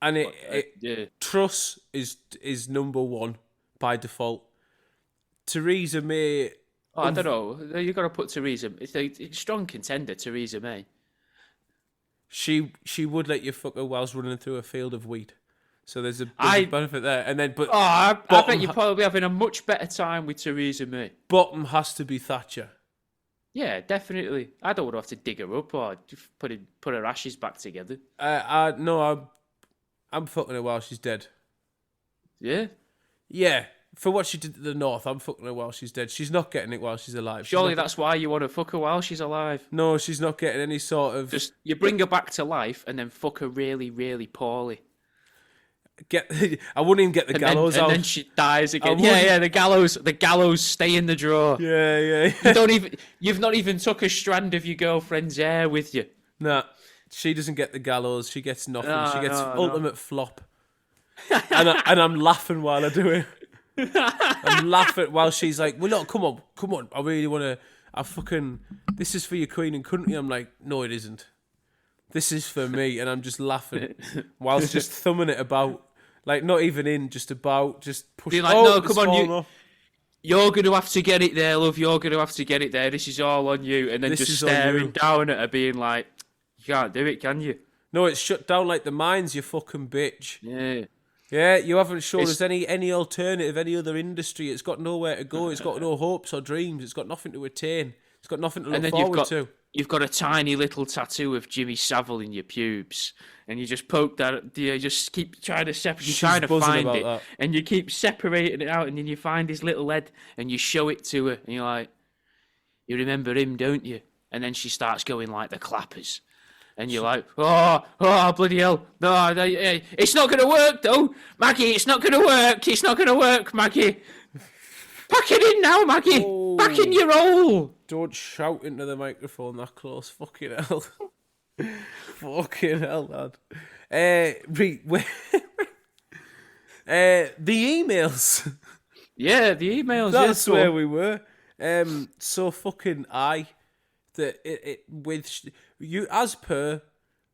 And Truss is number 1 by default. Theresa May... I don't know. You've got to put Theresa... It's a strong contender, Theresa May. She would let you fuck her whilst running through a field of wheat. So there's a benefit there. And then, I bet you're probably having a much better time with Theresa May. Bottom has to be Thatcher. Yeah, definitely. I don't want to have to dig her up or just put her ashes back together. I'm fucking her while she's dead. Yeah? Yeah. For what she did to the North, I'm fucking her while she's dead. She's not getting it while she's alive. Surely that's why you want to fuck her while she's alive. No, she's not getting any sort of... Just, you bring her back to life and then fuck her really, really poorly. I wouldn't even get the gallows out. And then she dies again. The gallows stay in the drawer. Yeah. You've not even took a strand of your girlfriend's hair with you. Nah. She doesn't get the gallows. She gets nothing. She gets ultimate flop. And I'm laughing while I do it. I'm laughing while she's like, well, look, come on. I really want to... This is for your queen and country. I'm like, no, it isn't. This is for me. And I'm just laughing whilst just thumbing it about. Like, not even in, just about, just pushing. Like, no, come on, You're going to have to get it there, love. You're going to have to get it there. This is all on you. And then This just is on you. staring down at her, being like, you can't do it, can you? No, it's shut down like the mines, you fucking bitch. Yeah. Yeah, you haven't shown It's- us any alternative, any other industry. It's got nowhere to go. It's got no hopes or dreams. It's got nothing to attain. It's got nothing to look And then forward to. you've got a tiny little tattoo of Jimmy Savile in your pubes, and you just poke that. You just keep trying to separate. You're She's trying to buzzing find about it, that. and you keep separating it out, and then you find his little head, and you show it to her, and you're like, "You remember him, don't you?" And then she starts going like the clappers. And you're like, oh, bloody hell. No, it's not going to work, though. Maggie, it's not going to work. It's not going to work, Maggie. Pack it in now, Maggie. Oh. Back in your hole. Don't shout into the microphone that close. Fucking hell. Fucking hell, lad. The emails. Yeah, the emails. That's yeah, where we were. So fucking that it with you as per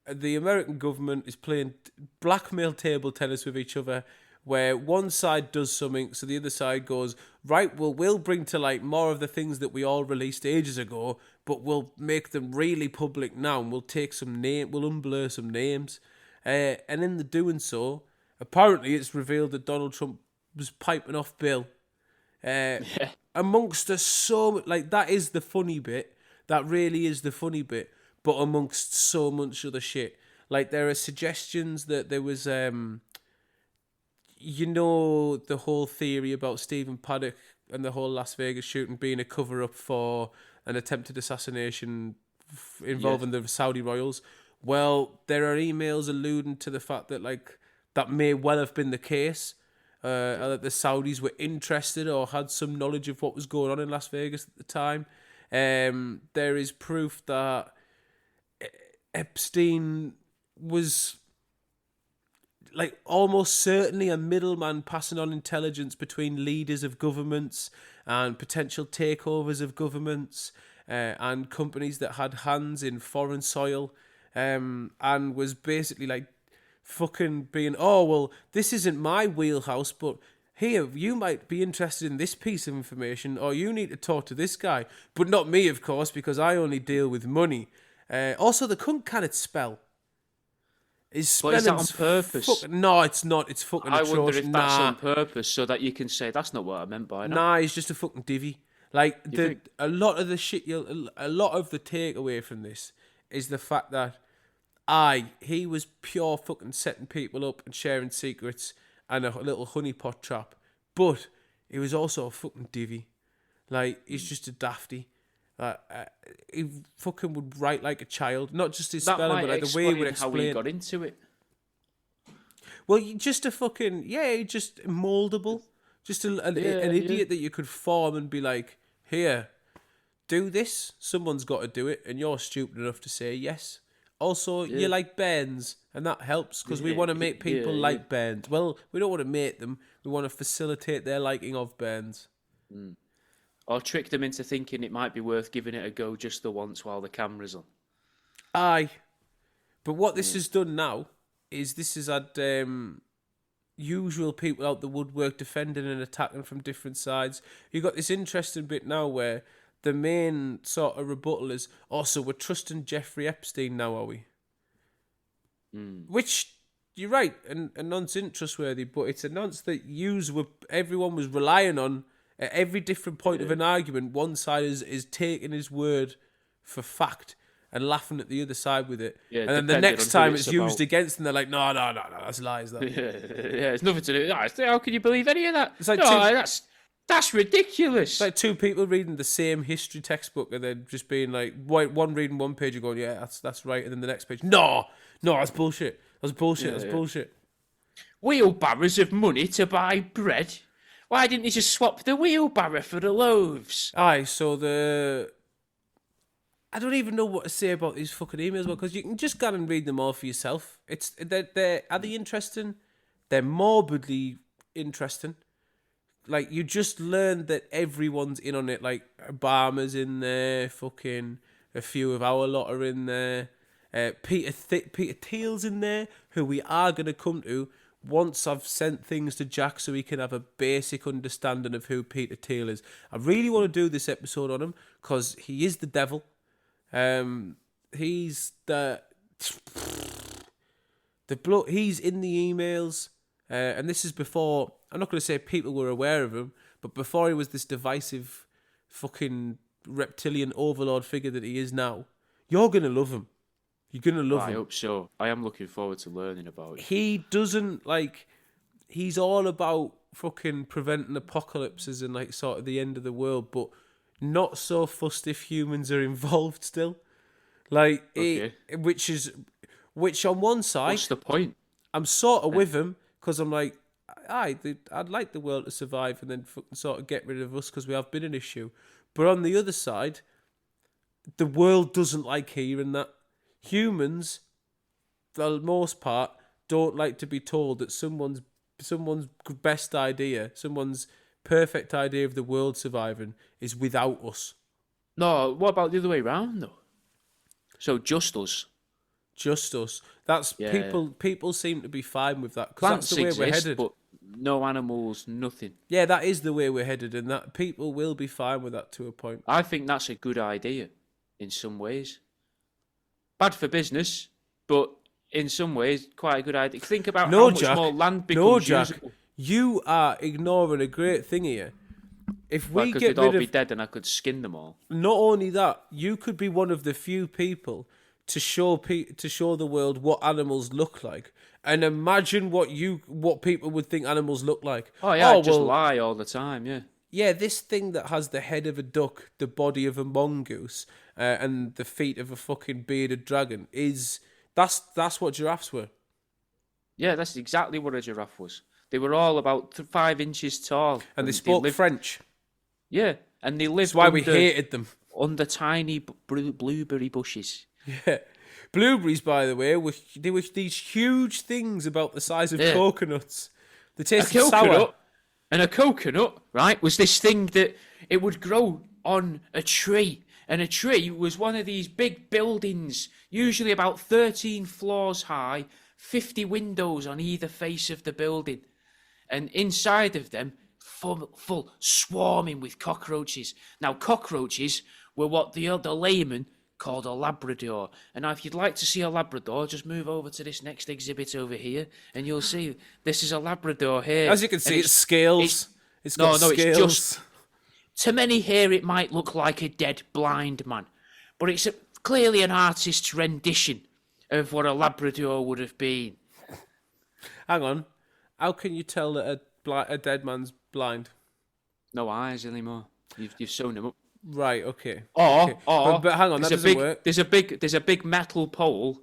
the American government is playing blackmail table tennis with each other, where one side does something, so the other side goes, right, well, we'll bring to light more of the things that we all released ages ago, but we'll make them really public now, and we'll take some we'll unblur some names, and in the doing so, apparently it's revealed that Donald Trump was piping off Bill. Amongst us, so like that is the funny bit. That really is the funny bit. But amongst so much other shit, like there are suggestions that there was, the whole theory about Stephen Paddock and the whole Las Vegas shooting being a cover up for an attempted assassination involving the Saudi royals. Well, there are emails alluding to the fact that like that may well have been the case. That the Saudis were interested or had some knowledge of what was going on in Las Vegas at the time. There is proof that Epstein was like almost certainly a middleman passing on intelligence between leaders of governments and potential takeovers of governments and companies that had hands in foreign soil, and was basically like fucking being, oh, well, this isn't my wheelhouse, but here, you might be interested in this piece of information, or you need to talk to this guy. But not me, of course, because I only deal with money. Also, the cunt can't spell. But is that on purpose? No, it's not. It's fucking I atrocious. wonder if that's on purpose, so that you can say, that's not what I meant by that. Nah, he's just a fucking divvy. Like, a lot of the shit, a lot of the takeaway from this is the fact that he was pure fucking setting people up and sharing secrets and a little honeypot trap, but he was also a fucking divvy. Like, he's just a dafty. He fucking would write like a child, not just his spelling, but like the way he would explain. How he got into it. Well, just a fucking just moldable, just an idiot that you could form and be like, here, do this. Someone's got to do it, and you're stupid enough to say yes. Also, you like bands, and that helps because we want to make people like bands. Well, we don't want to make them. We want to facilitate their liking of bands. Mm. Or trick them into thinking it might be worth giving it a go just the once while the camera's on. Aye. But what this has done now is this has had usual people out the woodwork defending and attacking from different sides. You've got this interesting bit now where the main sort of rebuttal is, also, we're trusting Jeffrey Epstein now, are we? Mm. Which, you're right, a nonce isn't trustworthy, but it's a nonce that everyone was relying on at every different point of an argument. One side is taking his word for fact and laughing at the other side with it. Yeah, and then the next time it's used against them, they're like, no, that's lies. That. Yeah, it's nothing to do with that. How can you believe any of that? It's like that's ridiculous. It's like two people reading the same history textbook and then just being like, one reading one page and going, yeah, that's right. And then the next page, no, that's bullshit. That's bullshit. Wheelbarrows of money to buy bread. Why didn't they just swap the wheelbarrow for the loaves? Aye, so I don't even know what to say about these fucking emails, because you can just go and read them all for yourself. Are they interesting? They're morbidly interesting. Like, you just learn that everyone's in on it. Like, Obama's in there, fucking a few of our lot are in there. Peter Thiel's in there, who we are going to come to, once I've sent things to Jack so he can have a basic understanding of who Peter Thiel is. I really want to do this episode on him because he is the devil. He's the he's in the emails, and this is before. I'm not going to say people were aware of him, but before he was this divisive, fucking reptilian overlord figure that he is now. You're gonna love him. You're gonna love him. I hope so. I am looking forward to learning about it. He doesn't like. He's all about fucking preventing apocalypses and like sort of the end of the world, but not so fussed if humans are involved still. Like, Okay. which on one side, What's the point? I'm sort of with him because I'm like, I'd like the world to survive and then fucking sort of get rid of us because we have been an issue. But on the other side, the world doesn't like hearing that. Humans, for the most part, don't like to be told that someone's best idea, someone's perfect idea of the world surviving is without us. No, what about the other way around though? So just us. Just us. That's Yeah. People seem to be fine with that because that's Plants the way we're exist, headed. but no animals, nothing. Yeah, that is the way we're headed, and that people will be fine with that to a point. I think that's a good idea in some ways. Bad for business, but in some ways quite a good idea. Think about how much more land becomes usable. You are ignoring a great thing here. If we Because get they'd all rid be of, dead and I could skin them all. not only that, you could be one of the few people to show the world what animals look like, and imagine what people would think animals look like. Oh yeah, I just lie all the time, yeah. Yeah, this thing that has the head of a duck, the body of a mongoose, and the feet of a fucking bearded dragon that's what giraffes were. Yeah, that's exactly what a giraffe was. They were all about 5 inches tall. And they spoke French. Yeah, and they lived That's why we hated them. under tiny blueberry bushes. Yeah. Blueberries, by the way, they were these huge things about the size of coconuts. They tasted sour. And a coconut, right, was this thing that it would grow on a tree. And a tree was one of these big buildings, usually about 13 floors high, 50 windows on either face of the building. And inside of them, full swarming with cockroaches. Now, cockroaches were what the layman called a Labrador. And now, if you'd like to see a Labrador, just move over to this next exhibit over here, and you'll see this is a Labrador here. As you can see, it's scales. It's scales. It's just... To many here, it might look like a dead blind man, but it's clearly an artist's rendition of what a Labrador would have been. Hang on. How can you tell that a dead man's blind? No eyes anymore. You've sewn him up. Right. Okay. Or but hang on, that doesn't work. There's a big metal pole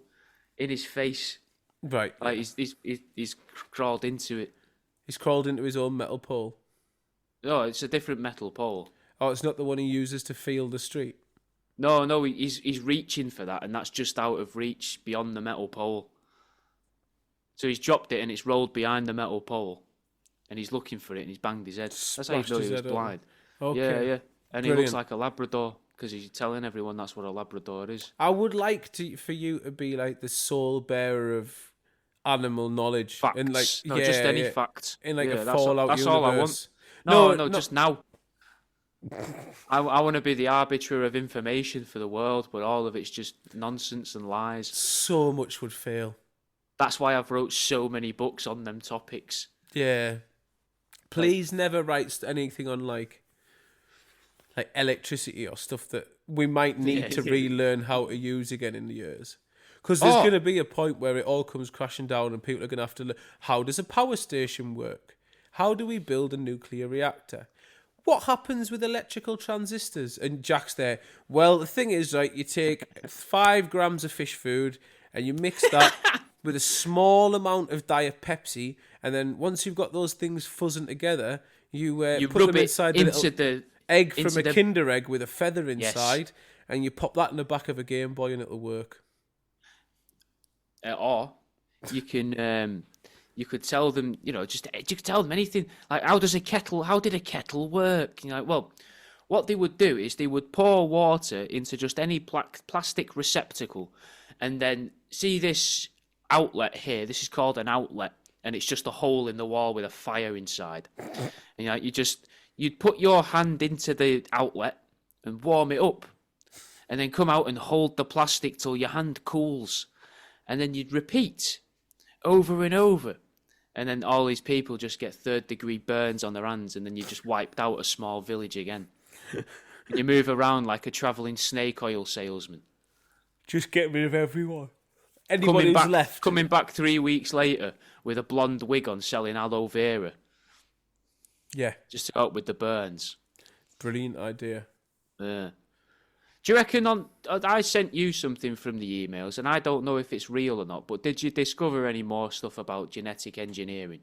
in his face. Right. Like he's crawled into it. He's crawled into his own metal pole. No, it's a different metal pole. Oh, it's not the one he uses to feel the street. No, he's reaching for that, and that's just out of reach beyond the metal pole. So he's dropped it, and it's rolled behind the metal pole, and he's looking for it, and he's banged his head. That's how you know he was blind. Okay. Yeah, and he looks like a Labrador because he's telling everyone that's what a Labrador is. I would like for you to be like the sole bearer of animal knowledge, Facts. and like just any fact. in like a that's Fallout that's universe. all I want. No, just now. I want to be the arbiter of information for the world, but all of it's just nonsense and lies. So much would fail. That's why I've wrote so many books on them topics. Yeah. Please never write anything on like electricity or stuff that we might need to relearn how to use again in the years. Because there's going to be a point where it all comes crashing down and people are going to have to learn, how does a power station work? How do we build a nuclear reactor? What happens with electrical transistors? And Jack's there. Well, the thing is, right, you take 5 grams of fish food and you mix that with a small amount of Diet Pepsi, and then once you've got those things fuzzing together, you put them inside the egg from a Kinder egg with a feather inside, and you pop that in the back of a Game Boy and it'll work. Or you can... you could tell them, you could tell them anything. Like, how did a kettle work? Well, what they would do is they would pour water into just any plastic receptacle, and then see this outlet here. This is called an outlet. and it's just a hole in the wall with a fire inside. And you'd put your hand into the outlet and warm it up, and then come out and hold the plastic till your hand cools, and then you'd repeat over and over. And then all these people just get 3rd-degree burns on their hands, and then you just wiped out a small village again. And you move around like a travelling snake oil salesman. Just get rid of everyone. Anyone who's left. Coming back 3 weeks later with a blonde wig on, selling aloe vera. Yeah. Just to help with the burns. Brilliant idea. Yeah. Do you reckon I sent you something from the emails, and I don't know if it's real or not, but did you discover any more stuff about genetic engineering?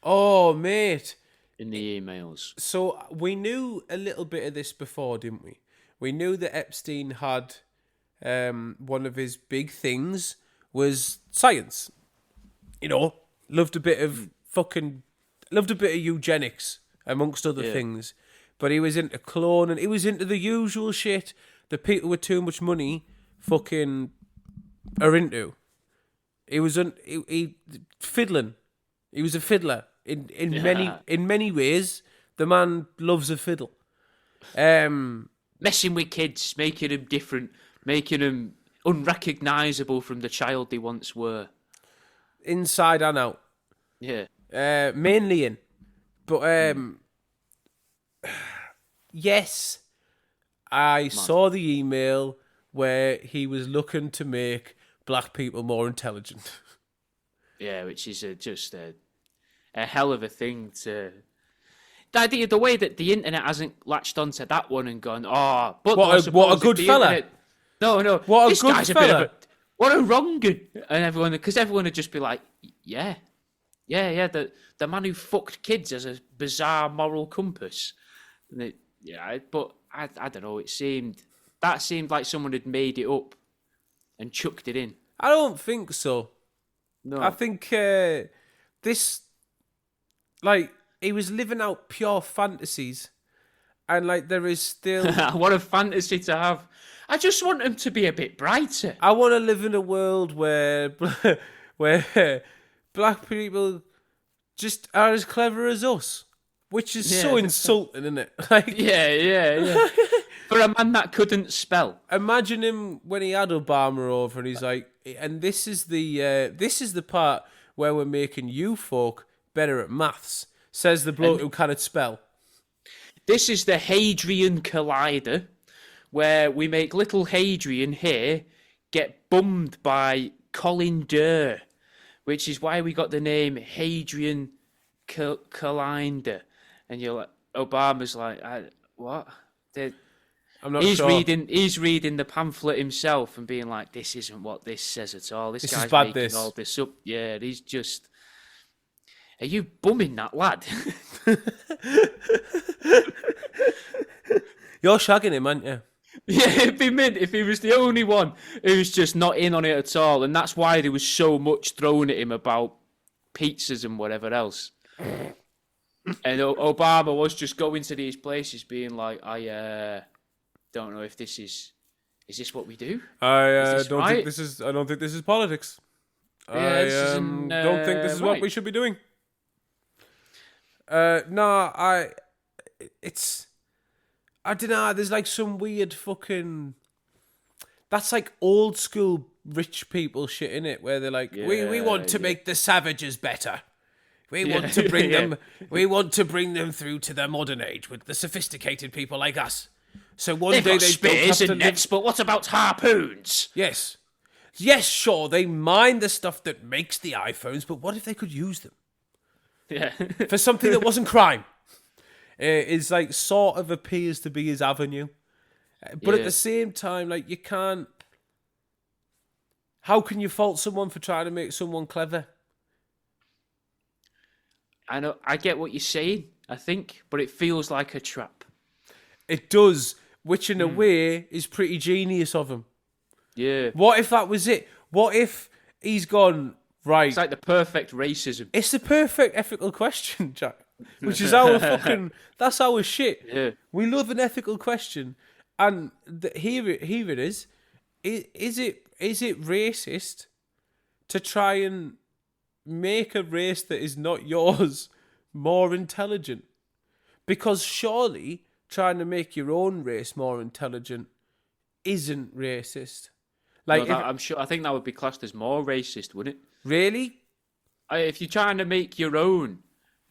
Oh, mate. In the emails. So we knew a little bit of this before, didn't we? We knew that Epstein had one of his big things was science. You know, loved a bit of eugenics, amongst other things. But he was into cloning. He was into the usual shit that people with too much money fucking are into. He was fiddling. He was a fiddler in many ways. The man loves a fiddle. Messing with kids, making them different, making them unrecognisable from the child they once were. Inside and out. Yeah. Mainly in. But yes, I saw the email where he was looking to make black people more intelligent. Yeah, which is just a hell of a thing to... The way that the internet hasn't latched onto that one and gone, but what a good fella. Internet... No, what this a good guy's fella. A bit of what a wrong'un. And because everyone would just be like, yeah, the man who fucked kids has a bizarre moral compass. And but I don't know, it seemed like someone had made it up and chucked it in. I don't think so. No. I think this, he was living out pure fantasies. And, there is still... What a fantasy to have. I just want him to be a bit brighter. I want to live in a world where black people just are as clever as us. Which is so insulting, isn't it? Yeah. For a man that couldn't spell. Imagine him when he had Obama over and he's like, and this is the part where we're making you folk better at maths, says the bloke who cannot spell. This is the Hadrian Collider, where we make little Hadrian here get bummed by Colin Durr, which is why we got the name Hadrian Collider. And you're like, Obama's like, what? I'm not he's sure. He's reading the pamphlet himself and being like, this isn't what this says at all. This guy's making all this up. Yeah, he's just... Are you bumming that lad? You're shagging him, aren't you? Yeah, it'd be mint if he was the only one who's just not in on it at all. And that's why there was so much thrown at him about pizzas and whatever else. And Obama was just going to these places being like, I don't know if this is this what we do? I don't think this is politics. Yeah, I don't think this is what we should be doing. I don't know, there's some weird fucking... That's old school rich people shit, innit? Where they're like, we want to make the savages better. We want to bring them. We want to bring them through to the modern age with the sophisticated people like us. So one day they spears and nets, but what about harpoons? Yes, sure. They mine the stuff that makes the iPhones, but what if they could use them? Yeah, for something that wasn't crime. Is sort of appears to be his avenue, but at the same time, you can't. How can you fault someone for trying to make someone clever? I know, I get what you're saying, I think, but it feels like a trap. It does, which in a way is pretty genius of him. Yeah. What if that was it? What if he's gone, right... It's like the perfect racism. It's the perfect ethical question, Jack. Which is our fucking... That's our shit. Yeah. We love an ethical question. And here it is. Is it racist to try and make a race that is not yours more intelligent? Because surely trying to make your own race more intelligent isn't racist. Like, No, I'm sure. I think that would be classed as more racist, wouldn't it? really? If you're trying to make your own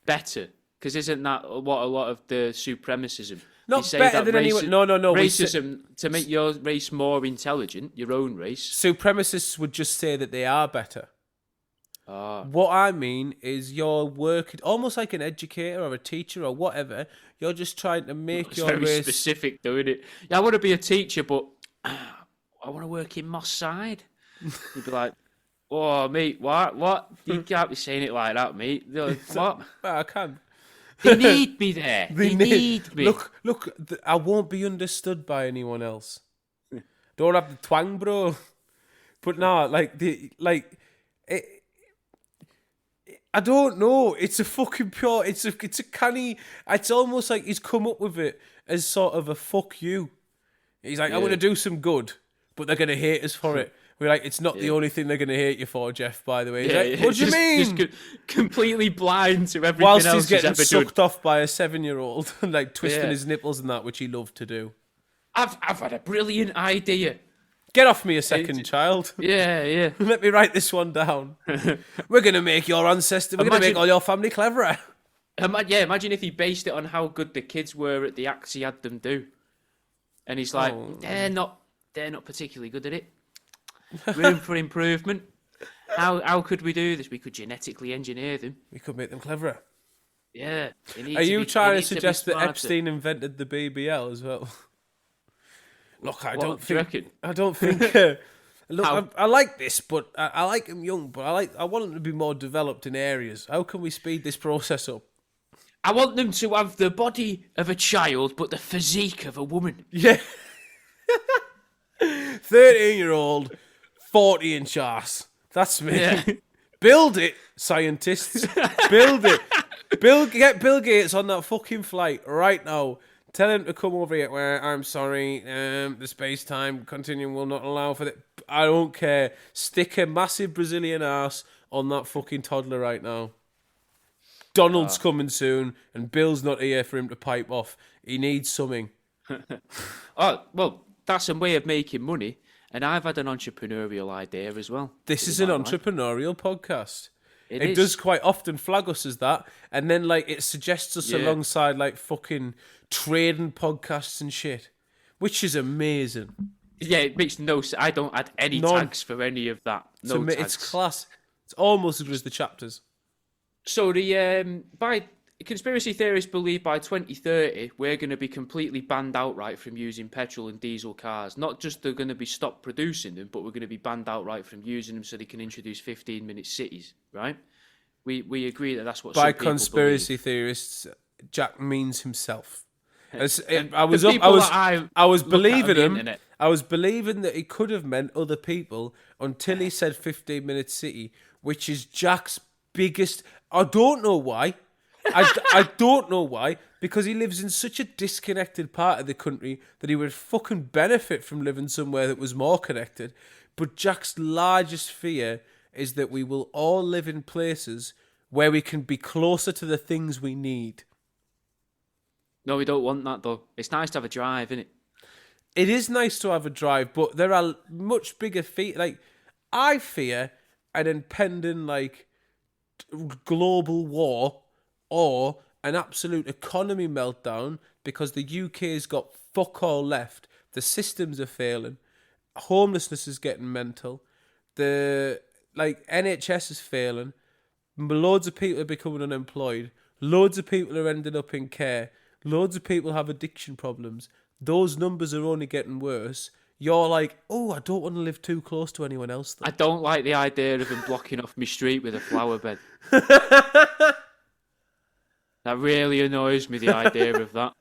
better, because isn't that what a lot of the supremacism? Not They say better that than anyone. No. Racism to make your race more intelligent, your own race. Supremacists would just say that they are better. What I mean is you're working almost like an educator or a teacher or whatever. You're just trying to make It's your very race specific, though, isn't it? Yeah, I want to be a teacher, but I want to work in Moss Side. You'd be like, oh, mate, what? You can't be saying it like that, mate. What? Well, I can. They need me there. They need me. Look, I won't be understood by anyone else. Don't have the twang, bro. But no, I don't know. It's a fucking pure. It's a canny. It's almost like he's come up with it as sort of a fuck you. He's like, I want to do some good, but they're gonna hate us for it. We're like, it's not the only thing they're gonna hate you for, Jeff. By the way, he's like, what do you mean? Just completely blind to everything Whilst else he's getting ever sucked done. off by a 7-year-old and like twisting his nipples and that, which he loved to do. I've had a brilliant idea. Get off me a second, child. Yeah. Let me write this one down. We're going to make your ancestors, we're going to make all your family cleverer. Imagine if he based it on how good the kids were at the acts he had them do. And he's like, they're not particularly good at it. Room for improvement. How could we do this? We could genetically engineer them. We could make them cleverer. Yeah. Are you trying to suggest that Epstein invented the BBL as well? Look, I don't think. Look, I like this, but I like him young. But I want him to be more developed in areas. How can we speed this process up? I want them to have the body of a child, but the physique of a woman. Yeah. 13-year-old, 40-inch ass. That's me. Yeah. Build it, scientists. Build it. Get Bill Gates on that fucking flight right now. Tell him to come over here. Where I'm sorry, the space-time continuum will not allow for that. I don't care. Stick a massive Brazilian ass on that fucking toddler right now. Donald's coming soon, and Bill's not here for him to pipe off. He needs something. Oh, well, that's a way of making money, and I've had an entrepreneurial idea as well. This is an entrepreneurial podcast. It is. does quite often flag us as that, and then like it suggests us alongside like fucking trading podcasts and shit, which is amazing. Yeah, it makes no sense. I don't add any tags for any of that. No tags. It's class. It's almost as good as the chapters. So by conspiracy theorists believe by 2030 we're going to be completely banned outright from using petrol and diesel cars. Not just they're going to be stopped producing them, but we're going to be banned outright from using them so they can introduce 15-minute cities. Right? We agree that that's what by some people conspiracy believe. theorists. Jack means himself. I was believing him. I was believing that he could have meant other people until he said 15-minute city, which is Jack's biggest. I don't know why. I don't know why, because he lives in such a disconnected part of the country that he would fucking benefit from living somewhere that was more connected. But Jack's largest fear is that we will all live in places where we can be closer to the things we need. No, we don't want that though. It's nice to have a drive, isn't it? It is nice to have a drive, but there are much bigger fear. Like, I fear an impending like global war or an absolute economy meltdown because the UK's got fuck all left. The systems are failing. Homelessness is getting mental. The NHS is failing. Loads of people are becoming unemployed. Loads of people are ending up in care. Loads of people have addiction problems. Those numbers are only getting worse. You're like, oh, I don't want to live too close to anyone else, though. I don't like the idea of him blocking off my street with a flower bed. That really annoys me, the idea of that.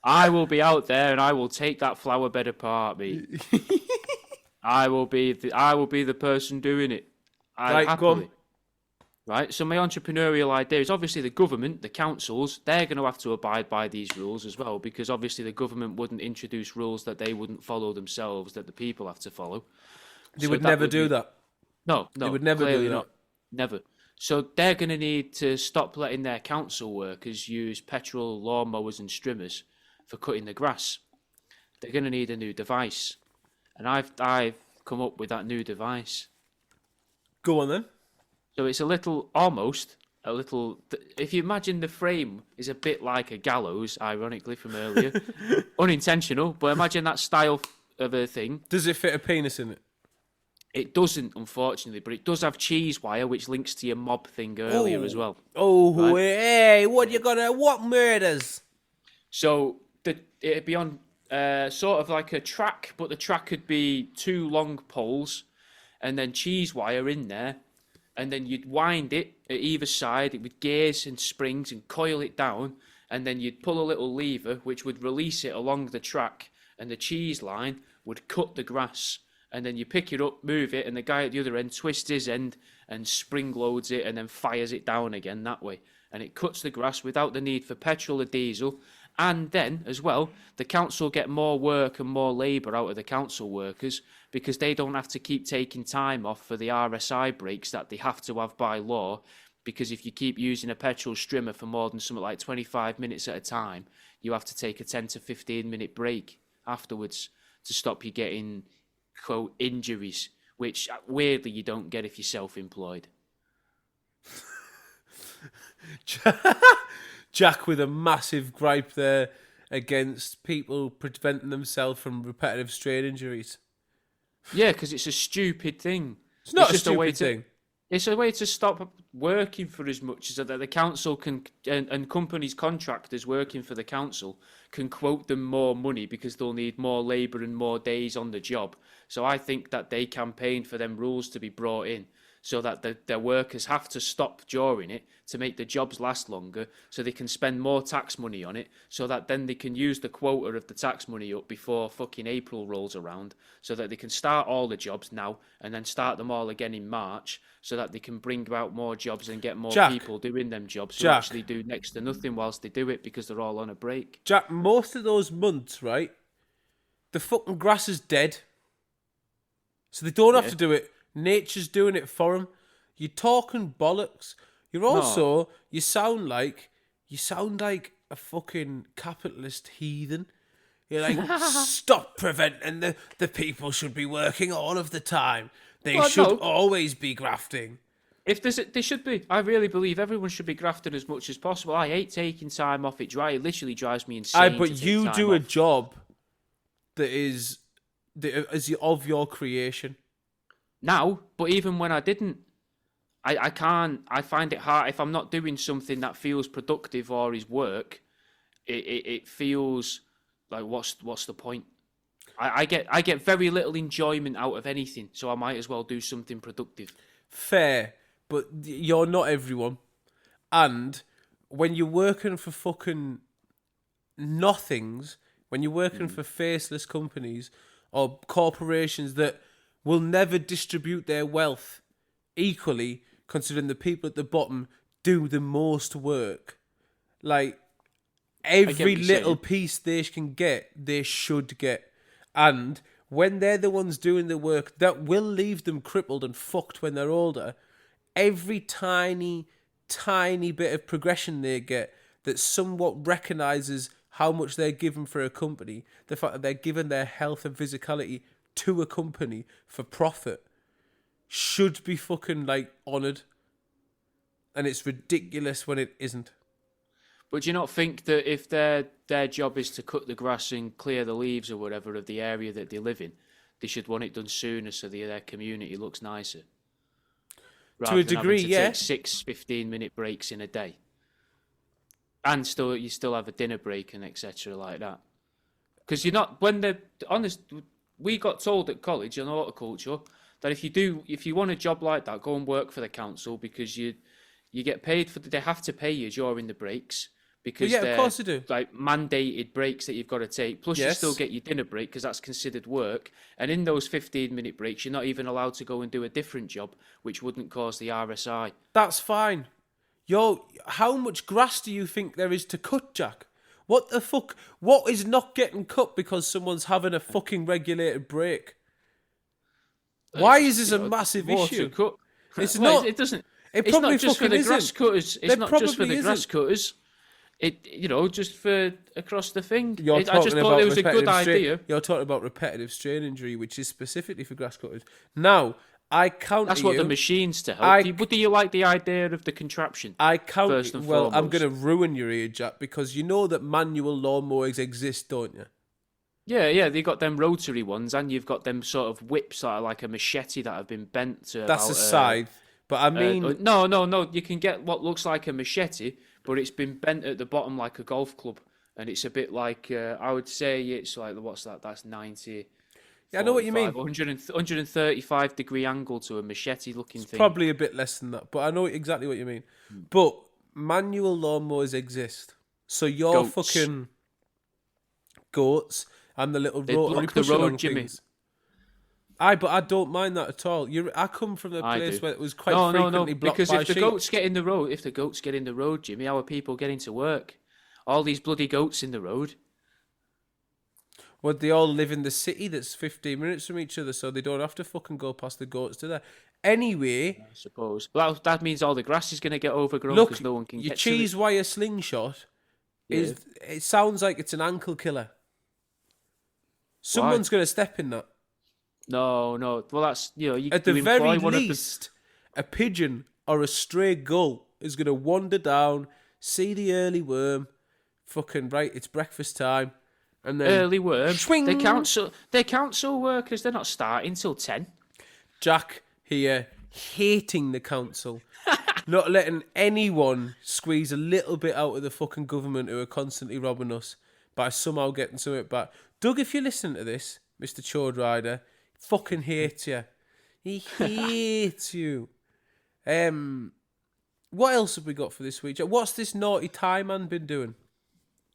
I will be out there and I will take that flower bed apart, mate. I will be the person doing it. Happily. Right, so my entrepreneurial idea is obviously the government, the councils, they're going to have to abide by these rules as well, because obviously the government wouldn't introduce rules that they wouldn't follow themselves, that the people have to follow. They would never do that. No, they would never do that. Not. Never. So they're going to need to stop letting their council workers use petrol lawnmowers and strimmers for cutting the grass. They're going to need a new device, and I've come up with that new device. Go on then. So it's almost a little. If you imagine the frame is a bit like a gallows, ironically from earlier, unintentional, but imagine that style of a thing. Does it fit a penis in it? It doesn't, unfortunately, but it does have cheese wire, which links to your mob thing earlier as well. Oh, Right? hey, what murders? So it'd be on sort of like a track, but the track could be 2 long poles, and then cheese wire in there, and then you'd wind it at either side with gears and springs and coil it down, and then you'd pull a little lever which would release it along the track, and the cheese line would cut the grass. And then you pick it up, move it, and the guy at the other end twists his end and spring loads it and then fires it down again that way. And it cuts the grass without the need for petrol or diesel. And then, as well, the council get more work and more labour out of the council workers because they don't have to keep taking time off for the RSI breaks that they have to have by law. Because if you keep using a petrol strimmer for more than something like 25 minutes at a time, you have to take a 10 to 15 minute break afterwards to stop you getting, quote, injuries, which weirdly you don't get if you're self-employed. Jack with a massive gripe there against people preventing themselves from repetitive strain injuries. Yeah, because it's a stupid thing. It's not just a stupid thing. It's a way to stop working for as much as that the council can, and companies, contractors working for the council can quote them more money because they'll need more labour and more days on the job. So I think that they campaign for them rules to be brought in so that their workers have to stop during it to make the jobs last longer so they can spend more tax money on it so that then they can use the quota of the tax money up before fucking April rolls around so that they can start all the jobs now and then start them all again in March so that they can bring out more jobs and get more people doing them jobs who actually do next to nothing whilst they do it because they're all on a break. Jack, most of those months, right, the fucking grass is dead. So they don't have to do it. Nature's doing it for them. You're talking bollocks. You're also, you sound like a fucking capitalist heathen. You're like, stop preventing the people should be working all of the time. They should always be grafting. If they should be. I really believe everyone should be grafting as much as possible. I hate taking time off. It literally drives me insane. But you do a job that is of your creation. Now, but even when I didn't, I can't. I find it hard if I'm not doing something that feels productive or is work. It feels like what's the point? I get very little enjoyment out of anything, so I might as well do something productive. Fair, but you're not everyone. And when you're working for fucking nothings, when you're working for faceless companies or corporations that will never distribute their wealth equally, considering the people at the bottom do the most work. Like, every little piece they can get, they should get. And when they're the ones doing the work that will leave them crippled and fucked when they're older, every tiny, tiny bit of progression they get that somewhat recognises how much they're given for a company, the fact that they're giving their health and physicality to a company for profit, should be fucking, like, honoured. And it's ridiculous when it isn't. But do you not think that if their job is to cut the grass and clear the leaves or whatever of the area that they live in, they should want it done sooner so their community looks nicer? To a degree, yeah. Take 6 15-minute breaks in a day. And you still have a dinner break and etc. like that. Because you're not, when they're honest, we got told at college on horticulture that if you want a job like that, go and work for the council because you get paid for they have to pay you during the breaks because of course they do. Like mandated breaks that you've got to take. Plus you still get your dinner break because that's considered work. And in those 15-minute breaks, you're not even allowed to go and do a different job, which wouldn't cause the RSI. That's fine. How much grass do you think there is to cut, Jack? What the fuck? What is not getting cut because someone's having a fucking regulated break? Why is this a massive issue? Cut. It's well, not. It doesn't. It It's probably not just for fucking the grass isn't. cutters. It's There not just for probably the grass isn't. cutters. Just for across the thing. You're I talking just about thought it was a good repetitive strain. idea. You're talking about repetitive strain injury, which is specifically for grass cutters. Now, I counter That's what you. the machine's to help. But do you like the idea of the contraption? I count. First and Well, I'm foremost. going to ruin your ear, Jack, because you know that manual lawnmowers exist, don't you? Yeah, they got them rotary ones, and you've got them sort of whips that are like a machete that have been bent to. That's about, a scythe. But I mean, no. You can get what looks like a machete, but it's been bent at the bottom like a golf club, and it's a bit like I would say it's like what's that? That's 90. yeah, I know what you mean. 135-degree angle to a machete-looking thing. Probably a bit less than that, but I know exactly what you mean. But manual lawnmowers exist, so your Goats. fucking goats and the little They rotary block the push-along road, Jimmy. things. But I don't mind that at all. I come from a place where it was quite frequently blocked because by if the sheep. goats get in the road, Jimmy, how are people getting to work? All these bloody goats in the road. Would they all live in the city that's 15 minutes from each other, so they don't have to fucking go past the goats, do they? Anyway, I suppose. Well, that means all the grass is going to get overgrown look, because no one can your get cheese to it. wire slingshot it sounds like it's an ankle killer. Someone's going to step in that. No. Well, that's At the very least, a pigeon or a stray gull is going to wander down, see the early worm, fucking right. It's breakfast time, and then early worm. Swing. They council workers. They're not starting till 10. Jack here hating the council, not letting anyone squeeze a little bit out of the fucking government who are constantly robbing us by somehow getting something back. Doug, if you listen to this, Mr. Chode Rider, fucking hates you. He hates you. What else have we got for this week? What's this naughty Thai man been doing?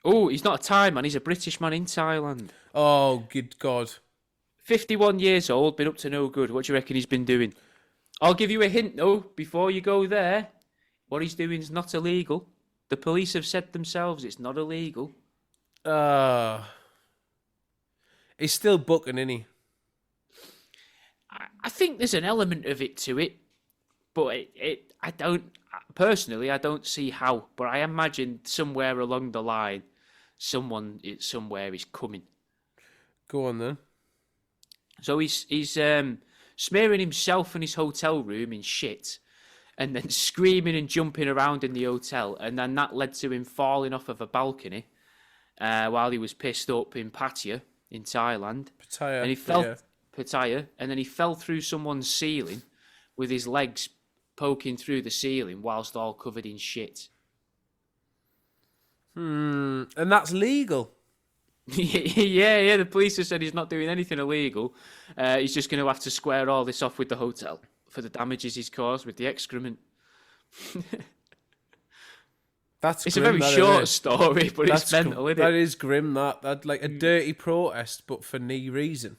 Oh, he's not a Thai man. He's a British man in Thailand. Oh, good God. 51 years old, been up to no good. What do you reckon he's been doing? I'll give you a hint, though, before you go there. What he's doing is not illegal. The police have said themselves it's not illegal. He's still booking, isn't he? I think there's an element of it to it, but I don't see how. But I imagine somewhere along the line, someone somewhere is coming. Go on then. So he's smearing himself and his hotel room in shit, and then screaming and jumping around in the hotel, and then that led to him falling off of a balcony while he was pissed up in Pattaya in Thailand. Pattaya, and he fell Pattaya, and then he fell through someone's ceiling with his legs poking through the ceiling whilst all covered in shit. And that's legal. Yeah. The police have said he's not doing anything illegal. He's just going to have to square all this off with the hotel for the damages he's caused with the excrement. It's grim, a very short story, but it's mental, isn't it? That is grim. That like a dirty protest, but for no reason.